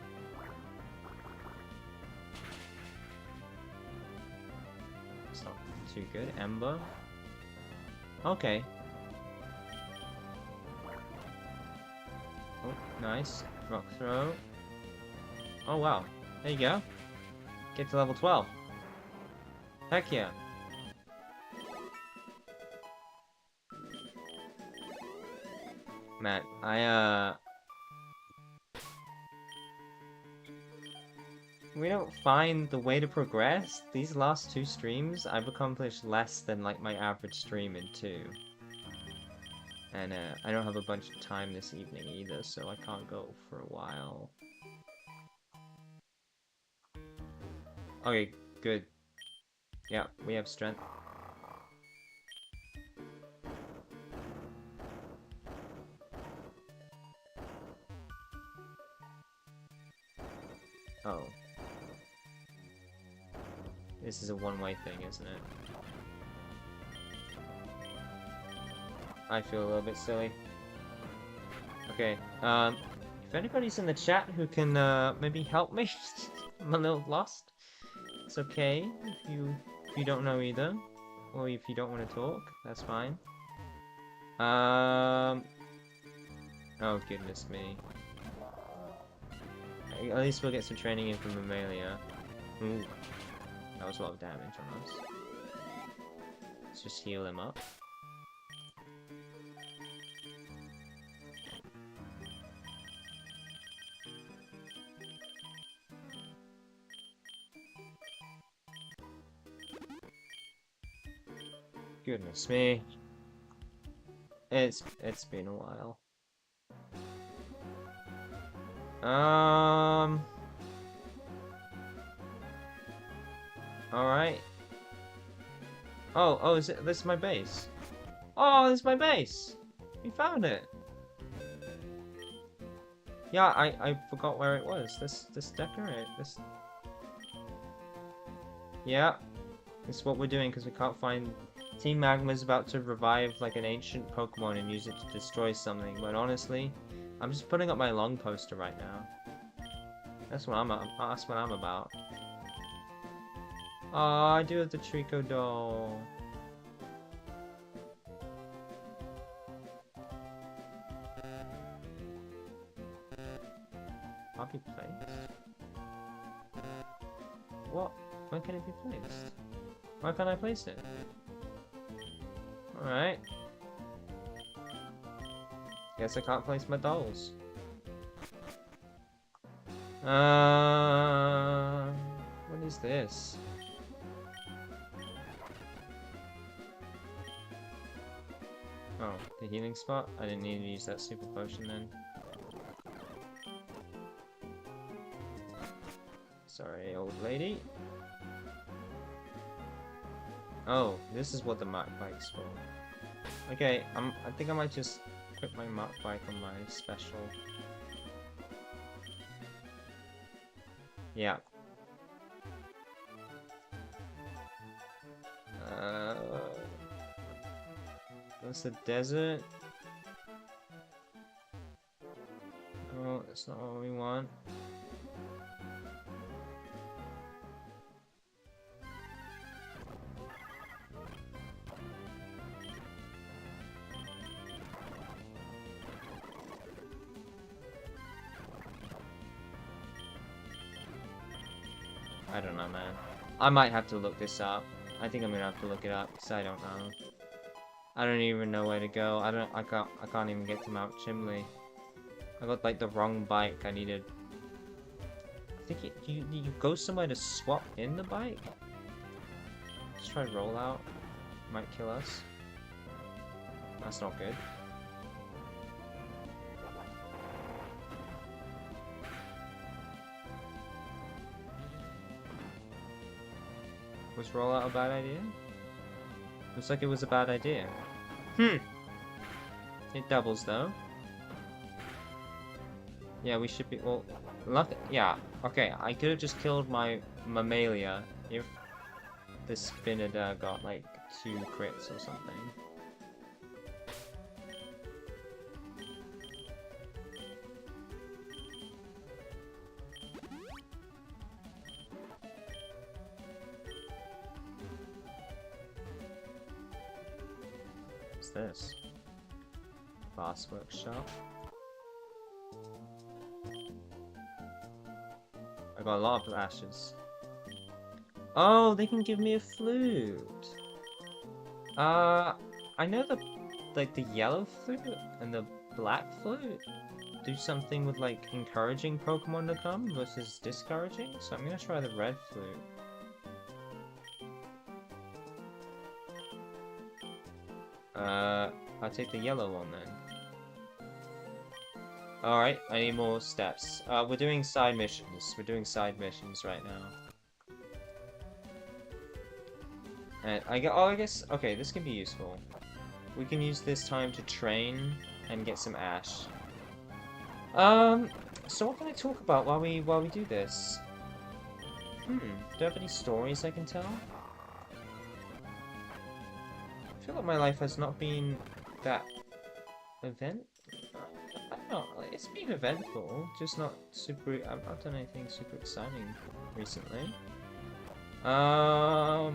It's not too good. Ember. Okay. Oh, nice. Rock throw. Oh wow. There you go. Get to level 12. Heck yeah. Matt, we don't find the way to progress. These last 2 streams, I've accomplished less than like my average stream in 2. And I don't have a bunch of time this evening either, so I can't go for a while. Okay, good. Yeah, we have strength. Oh. This is a one-way thing, isn't it? I feel a little bit silly. Okay, if anybody's in the chat who can, maybe help me, I'm a little lost. It's okay if you don't know either, or if you don't want to talk, that's fine. Oh goodness me. At least we'll get some training in from Mammalia. Ooh, that was a lot of damage on us. Let's just heal him up. Goodness me. It's been a while. Alright. Oh, this is my base. Oh, this is my base! We found it! Yeah, I forgot where it was. This decorate. This... Yeah. This is what we're doing because we can't find... Team Magma's about to revive like an ancient Pokemon and use it to destroy something, but honestly, I'm just putting up my long poster right now. That's what I'm about. Oh, I do have the Trico doll. be placed? What? Where can it be placed? Why can't I place it? Alright. Guess I can't place my dolls. What is this? Oh, the healing spot? I didn't need to use that super potion then. Sorry, old lady. Oh, this is what the Mach bike's for. Okay, I think I might just put my Mach bike on my special. Yeah. That's the desert. Oh, that's not what we want. I don't know, man. I might have to look this up. I think I'm gonna have to look it up because I don't know. I don't even know where to go. I can't even get to Mount Chimley. I got like the wrong bike. I needed. I think you go somewhere to swap in the bike. Let's try rollout. Might kill us. That's not good. Was rollout a bad idea? Looks like it was a bad idea. It doubles though. Yeah, we should be. Well, luck. Yeah. Okay, I could have just killed my Mammalia if the spinner got like 2 crits or something. What's this? Boss workshop. I got a lot of ashes. Oh, they can give me a flute. I know the yellow flute and the black flute do something with like encouraging Pokemon to come versus discouraging. So I'm gonna try the red flute. I'll take the yellow one then. Alright, I need more steps. We're doing side missions. We're doing side missions right now. And I guess, okay, this can be useful. We can use this time to train and get some ash. So what can I talk about while we do this? Do I have any stories I can tell? I feel like my life has not been that I don't know, it's been eventful, just not super. I've not done anything super exciting recently. I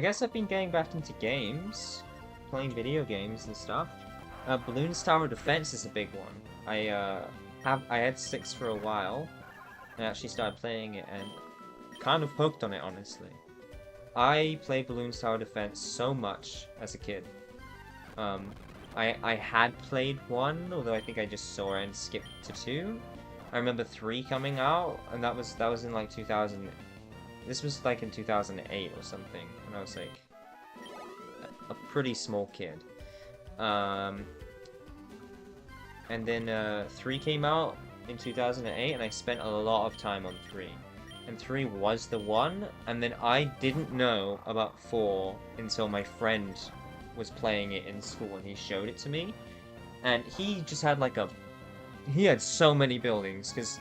guess I've been getting back into games, playing video games and stuff. Balloons Tower Defense is a big one. I had 6 for a while. I actually started playing it and kind of hooked on it, honestly. I played Balloons Tower Defense so much as a kid. I had played 1, although I think I just saw it and skipped to 2. I remember 3 coming out, and that was in like 2000. This was like in 2008 or something, when I was like a pretty small kid. And then 3 came out in 2008, and I spent a lot of time on 3. And 3 was the one, and then I didn't know about 4 until my friend was playing it in school and he showed it to me. And he just had like he had so many buildings, because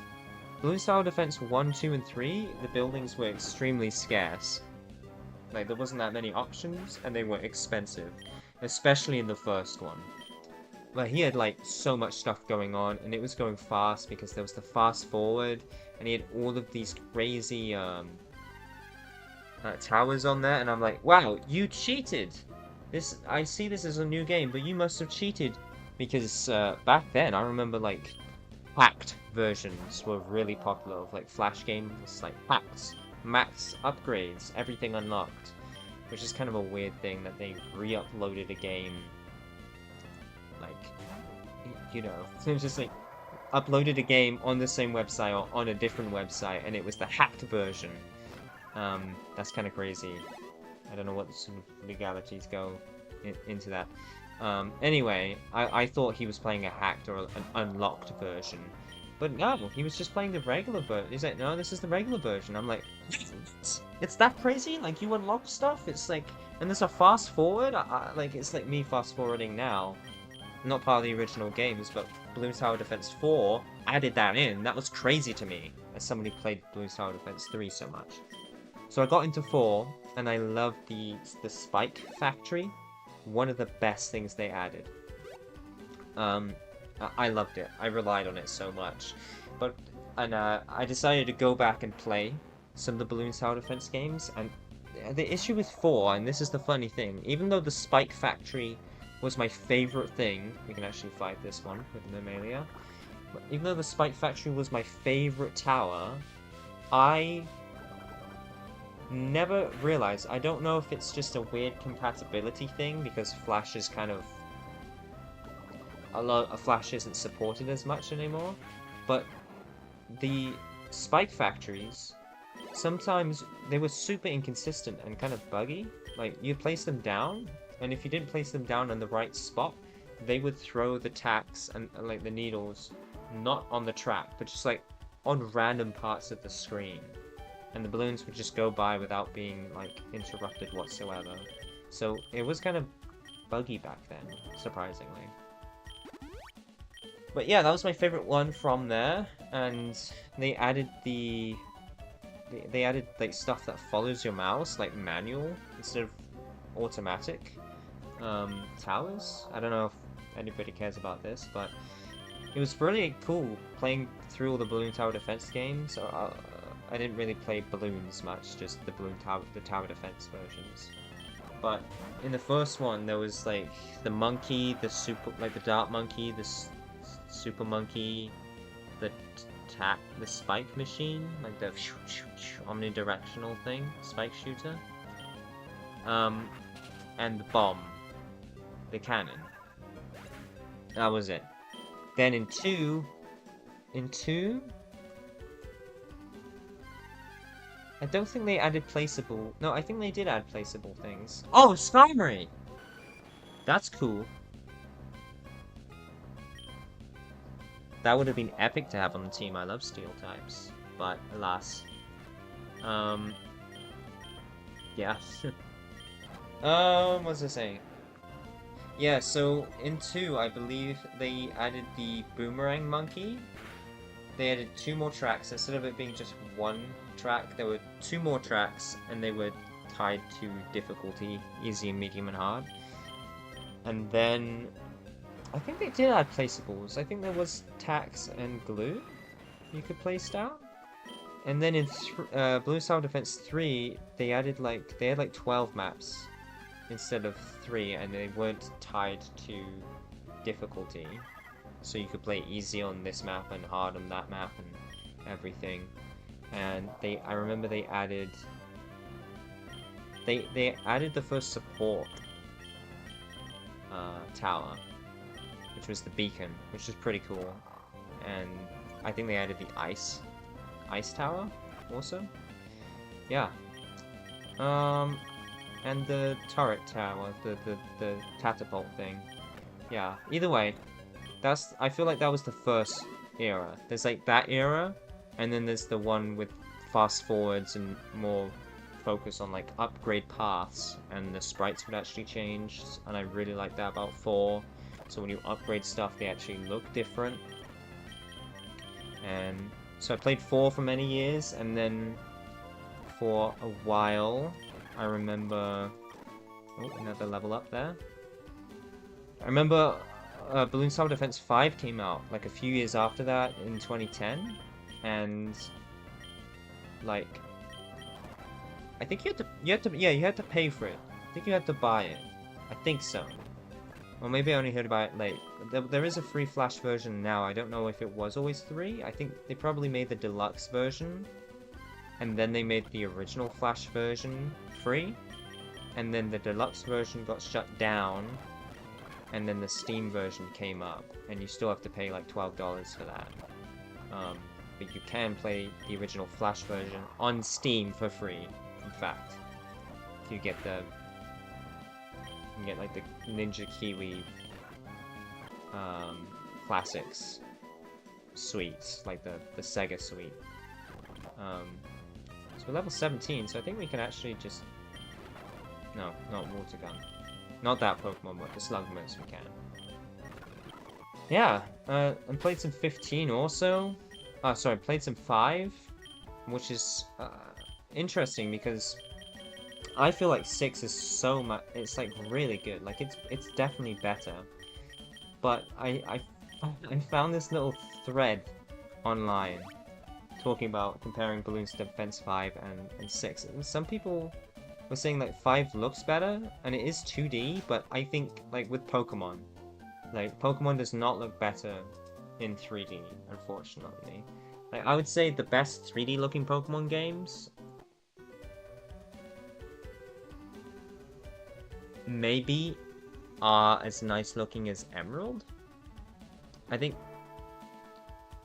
Balloons Tower Defense 1, 2, and 3, the buildings were extremely scarce. Like, there wasn't that many options, and they were expensive. Especially in the first one. But he had like so much stuff going on, and it was going fast because there was the fast forward, and he had all of these crazy towers on there, and I'm like, wow, you cheated! I see this as a new game, but you must have cheated, because back then I remember like hacked versions were really popular of like Flash games, like hacks, max upgrades, everything unlocked, which is kind of a weird thing that they re-uploaded a game, like, you know, it was just like uploaded a game on the same website or on a different website, and it was the hacked version. That's kind of crazy. I don't know what sort of legalities go into that. Anyway, I thought he was playing a hacked or an unlocked version. But no, he was just playing the regular version. He's like, no, this is the regular version. I'm like, it's that crazy? Like, you unlock stuff? It's like, and there's a fast forward? Like, it's like me fast forwarding now. Not part of the original games, but Bloons Tower Defense 4 added that in. That was crazy to me, as somebody who played Bloons Tower Defense 3 so much. So I got into 4, and I loved the Spike Factory. One of the best things they added. I loved it. I relied on it so much. And I decided to go back and play some of the Bloons Tower Defense games, and the issue with 4, and this is the funny thing, even though the Spike Factory was my favorite thing, we can actually fight this one with Mammalia, but even though the Spike Factory was my favorite tower, I never realized, I don't know if it's just a weird compatibility thing, because Flash is kind of, a lot of Flash isn't supported as much anymore, but the Spike Factories, sometimes they were super inconsistent and kind of buggy. Like, you place them down, and if you didn't place them down in the right spot, they would throw the tacks and like the needles not on the track, but just like on random parts of the screen. And the balloons would just go by without being like interrupted whatsoever. So it was kind of buggy back then, surprisingly. But yeah, that was my favorite one from there, and they added they added like stuff that follows your mouse, like manual instead of automatic towers. I don't know if anybody cares about this, but it was really cool playing through all the Bloons Tower Defense games. I didn't really play Balloons much, just the Tower Defense versions. But in the first one, there was like the monkey, the dart monkey, the super monkey, the spike machine, like the omnidirectional thing, spike shooter, and the bomb, the cannon. That was it. Then in two, I don't think they added placeable. No, I think they did add placeable things. Oh, Skarmory! That's cool. That would have been epic to have on the team. I love steel types, but alas. Yeah. What was I saying? Yeah, so in 2, I believe they added the boomerang monkey. They added 2 more tracks. Instead of it being just 1 track, there were 2 more tracks, and they were tied to difficulty, easy, medium, and hard. And then I think they did add placeables. I think there was tacks and glue you could place down. And then in Bloons Tower Defense 3, they had like 12 maps instead of 3, and they weren't tied to difficulty. So you could play easy on this map and hard on that map and everything. And I remember they added the first support tower, which was the beacon, which is pretty cool. And I think they added the ice tower also. Yeah. And the turret tower, the catapult thing. Yeah. Either way, I feel like that was the first era. There's like that era, and then there's the one with fast forwards and more focus on like upgrade paths, and the sprites would actually change, and I really like that about 4. So when you upgrade stuff, they actually look different. And so I played 4 for many years, and then for a while, I remember... Oh, another level up there. I remember Bloons Tower Defense 5 came out like a few years after that in 2010, and like I think you had to pay for it. I think you had to buy it. I think so. Or maybe I only heard about it late. There is a free Flash version now. I don't know if it was always 3. I think they probably made the deluxe version. And then they made the original Flash version free. And then the deluxe version got shut down. And then the Steam version came up. And you still have to pay like $12 for that. But you can play the original Flash version on Steam for free, in fact. You get like the Ninja Kiwi classics suites, like the Sega suite. So we're level 17, so I think we can actually just... No, not Water Gun. Not that Pokemon, but the Slugmas we can. Yeah, and played some 15 also. Sorry, played some 5, which is interesting because I feel like 6 is so much. It's like really good. Like it's definitely better. But I found this little thread online talking about comparing Balloons Defense 5 and 6. And some people were saying like 5 looks better, and it is 2D. But I think like with Pokemon, like Pokemon does not look better in 3D, unfortunately. Like I would say the best 3D looking Pokemon games maybe are as nice looking as Emerald. I think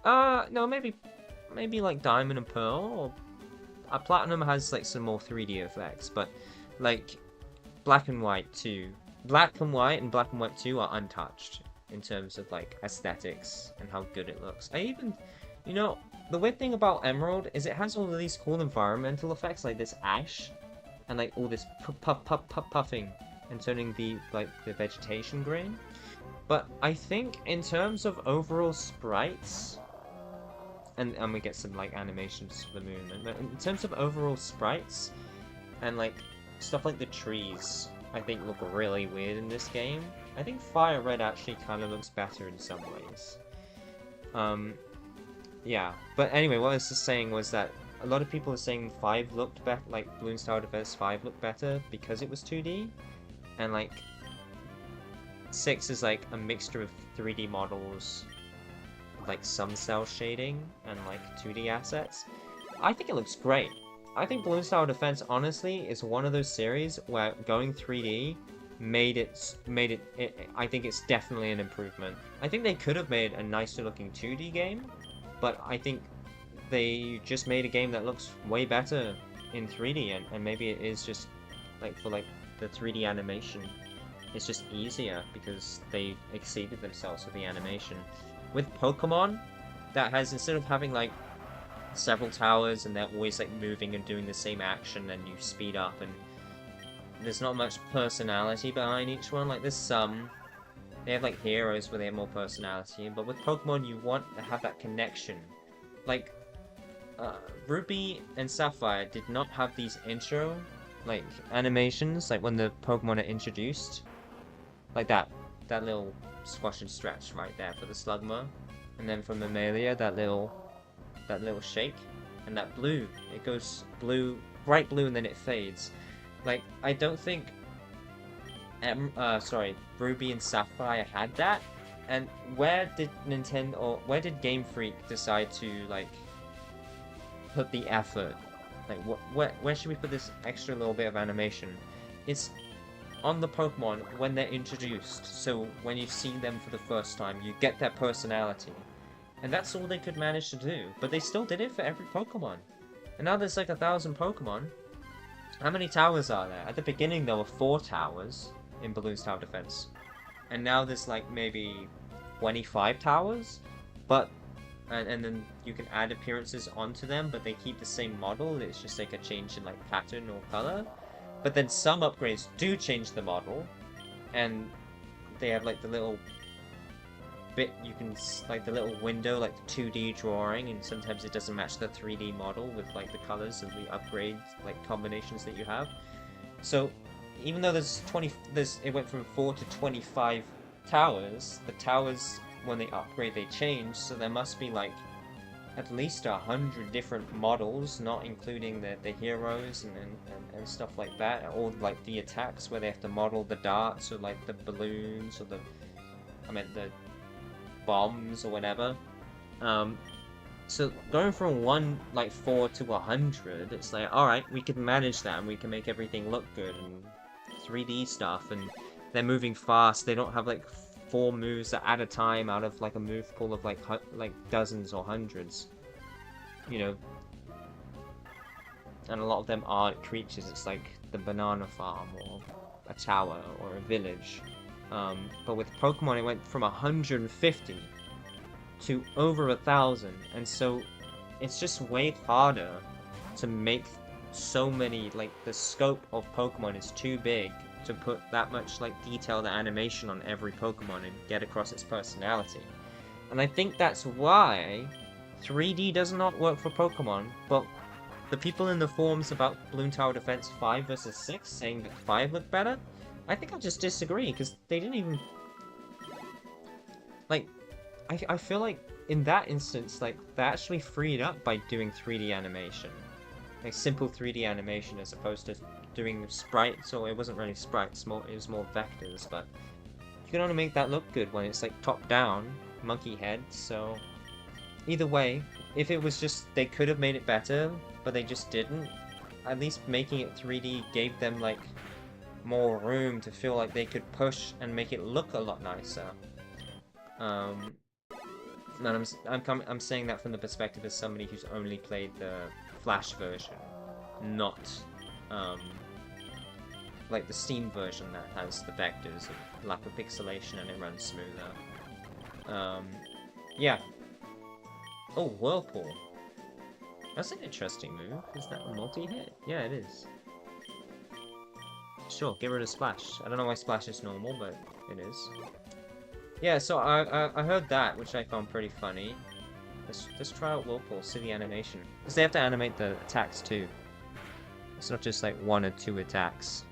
no, maybe like Diamond and Pearl, or Platinum has like some more 3D effects, but like Black and White 2. Black and White and Black and White 2 are untouched in terms of like aesthetics and how good it looks. I even, you know, the weird thing about Emerald is it has all of these cool environmental effects, like this ash and like all this puffing and turning the vegetation green. But I think in terms of overall sprites, and we get some like animations for the movement, but in terms of overall sprites and like stuff like the trees, I think look really weird in this game. I think Fire Red actually kind of looks better in some ways. Yeah, but anyway, what I was just saying was that a lot of people are saying 5 looked better, like Balloon Tower Defense 5 looked better because it was 2D, and like 6 is like a mixture of 3D models, like some cell shading, and like 2D assets. I think it looks great. I think Balloon Tower Defense honestly is one of those series where going 3D made it. I think it's definitely an improvement. I think they could have made a nicer looking 2D game, but I think they just made a game that looks way better in 3D, and maybe it is just like for like the 3D animation, it's just easier because they exceeded themselves with the animation. With Pokemon, that has, instead of having like several towers and they're always like moving and doing the same action, and you speed up, and there's not much personality behind each one. Like there's some, they have like heroes where they have more personality, but with Pokemon you want to have that connection. Like Ruby and Sapphire did not have these intro like animations, like when the Pokemon are introduced, like that little squash and stretch right there for the Slugma, and then from Mammalia that little shake, and that blue, it goes blue, bright blue, and then it fades. Like I don't think Ruby and Sapphire had that. And where did Nintendo, or where did Game Freak decide to like put the effort? Like where should we put this extra little bit of animation? It's on the Pokemon when they're introduced. So when you see them for the first time, you get their personality. And that's all they could manage to do. But they still did it for every Pokemon. And now there's like 1,000 Pokemon. How many towers are there? At the beginning there were 4 towers in Balloon's Tower Defense. And now there's like maybe 25 towers, but and then you can add appearances onto them, but they keep the same model. It's just like a change in like pattern or color. But then some upgrades do change the model, and they have like the little bit you can, like the little window, like the 2D drawing, and sometimes it doesn't match the 3D model with like the colors and the upgrade like combinations that you have. So even though it went from 4 to 25 towers, the towers when they upgrade they change, so there must be like at least 100 different models, not including the heroes and stuff like that, or like the attacks where they have to model the darts or like the balloons or the bombs or whatever. So going from 4 to 100, it's like, alright, we can manage that and we can make everything look good and 3D stuff, and they're moving fast. They don't have like 4 moves at a time out of like a move pool of like dozens or hundreds, you know. And a lot of them aren't creatures. It's like the banana farm or a tower or a village. But with Pokemon, it went from 150 to over 1,000, and so it's just way harder to make so many. Like, the scope of Pokemon is too big to put that much like detailed animation on every Pokemon and get across its personality. And I think that's why 3D does not work for Pokemon. But the people in the forums about Balloon Tower Defense 5 versus 6 saying that 5 looked better, I think I just disagree, because they didn't even... Like, I feel like in that instance, like, they actually freed up by doing 3D animation. Like, simple 3D animation as opposed to doing sprites, or it wasn't really sprites, it was more vectors, but you can only make that look good when it's like top down, monkey head. So either way, if it was just, they could have made it better, but they just didn't, at least making it 3D gave them like more room to feel like they could push and make it look a lot nicer. And I'm saying that from the perspective of somebody who's only played the Flash version, not like the Steam version that has the vectors and lack of pixelation and it runs smoother. Yeah. Oh, Whirlpool. That's an interesting move. Is that a multi-hit? Yeah, it is. Sure, get rid of Splash. I don't know why Splash is normal, but it is. Yeah, so I heard that, which I found pretty funny. Let's try out Whirlpool, see the animation. Because they have to animate the attacks too. It's not just like 1 or 2 attacks.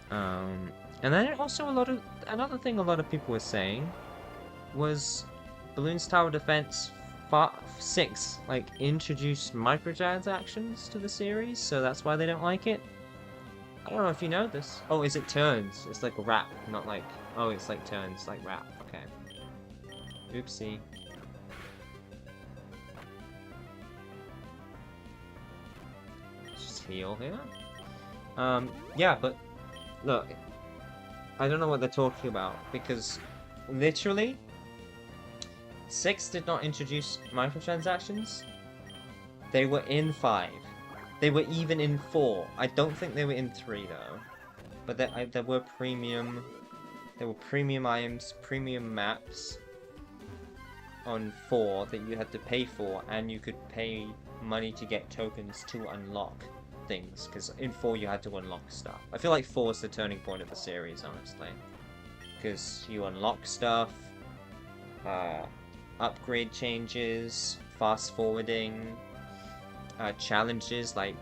And then also another thing a lot of people were saying was Balloons Tower Defense 6 like introduced microtransactions to the series, so that's why they don't like it. I don't know if you know this. Oh, is it turns? It's like a rap, not like... Oh, it's like turns, like rap. Okay. Oopsie. Just heal here. Yeah, but... Look. I don't know what they're talking about, because... Literally... 6 did not introduce microtransactions. They were in 5. They were even in 4. I don't think they were in 3 though. But there were premium... There were premium items, premium maps on 4 that you had to pay for, and you could pay money to get tokens to unlock things, because in 4 you had to unlock stuff. I feel like 4 is the turning point of the series, honestly. Because you unlock stuff, upgrade changes, fast forwarding, challenges like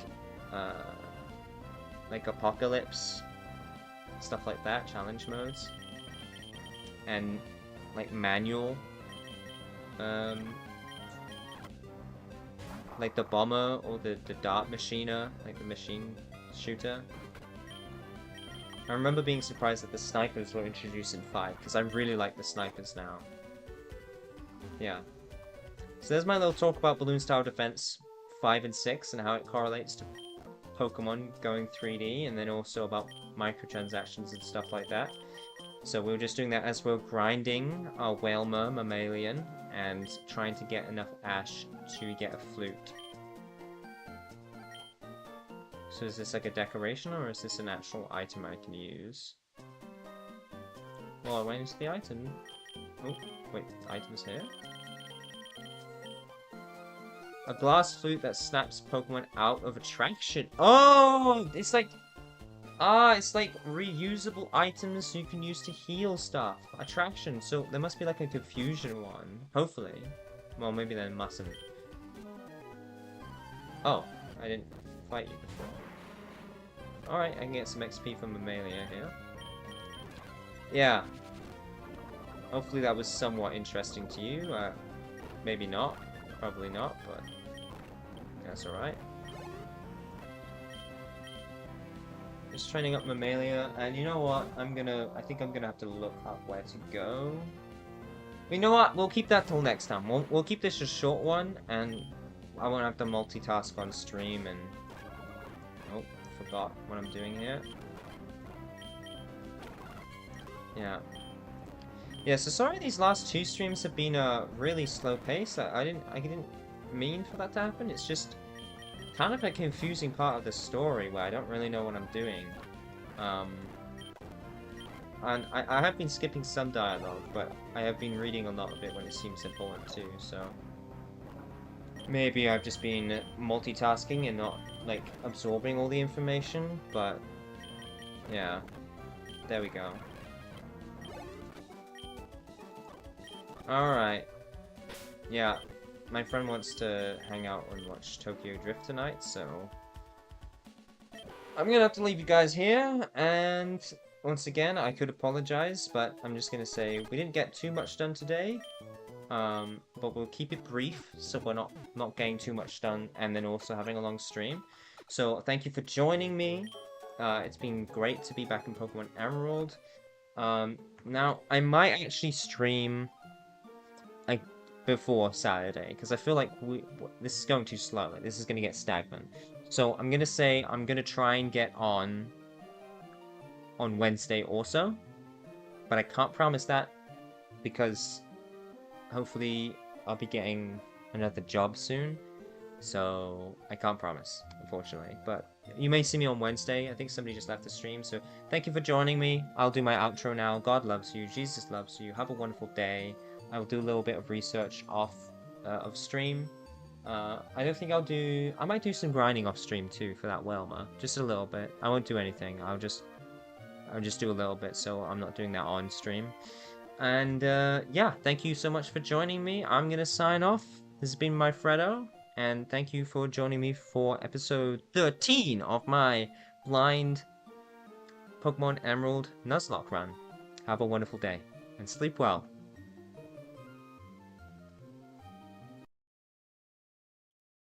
Apocalypse, stuff like that, challenge modes, and like manual, like the bomber or the dart machiner, like the machine shooter. I remember being surprised that the snipers were introduced in 5, because I really like the snipers now. Yeah. So there's my little talk about Balloons Tower Defense 5 and 6 and how it correlates to Pokemon going 3D, and then also about microtransactions and stuff like that. So we were just doing that as we're grinding our Whalmer Mammalian and trying to get enough Ash to get a flute. So is this like a decoration, or is this an actual item I can use? Well, I went into the item. Oh, wait, the item's here? A glass flute that snaps Pokemon out of attraction. Oh, it's like... it's like reusable items you can use to heal stuff. Attraction, so there must be like a confusion one. Hopefully. Well, maybe there mustn't. Oh, I didn't fight you before. Alright, I can get some XP from Mammalia here. Yeah. Hopefully that was somewhat interesting to you. Maybe not. Probably not, but that's alright. Just training up Mammalia, and you know what? I think I'm gonna have to look up where to go. You know what? We'll keep that till next time. We'll keep this a short one, and I won't have to multitask on stream, and... Oh, forgot what I'm doing here. Yeah. Yeah, so sorry these last 2 streams have been a really slow pace. I didn't mean for that to happen. It's just kind of a confusing part of the story where I don't really know what I'm doing. And I have been skipping some dialogue, but I have been reading a lot of it when it seems important too, so... Maybe I've just been multitasking and not, like, absorbing all the information, but... Yeah. There we go. Alright. Yeah. My friend wants to hang out and watch Tokyo Drift tonight, so... I'm gonna have to leave you guys here, and... Once again, I could apologize, but I'm just gonna say we didn't get too much done today. But we'll keep it brief, so we're not getting too much done, and then also having a long stream. So thank you for joining me. It's been great to be back in Pokemon Emerald. Now I might actually stream like before Saturday, because I feel like this is going too slow. Like, this is gonna get stagnant. So I'm gonna say I'm gonna try and get on Wednesday also, but I can't promise that because hopefully I'll be getting another job soon, so I can't promise, unfortunately. But you may see me on Wednesday. I think somebody just left the stream, so thank you for joining me. I'll do my outro now. God loves you. Jesus loves you. Have a wonderful day. I will do a little bit of research off of stream. I don't think I might do some grinding off stream too for that Welma. Just a little bit. I won't do anything. I'll just do a little bit, so I'm not doing that on stream. And yeah, thank you so much for joining me. I'm gonna sign off. This has been my Fredo, and thank you for joining me for episode 13 of my blind Pokemon Emerald Nuzlocke run. Have a wonderful day, and sleep well.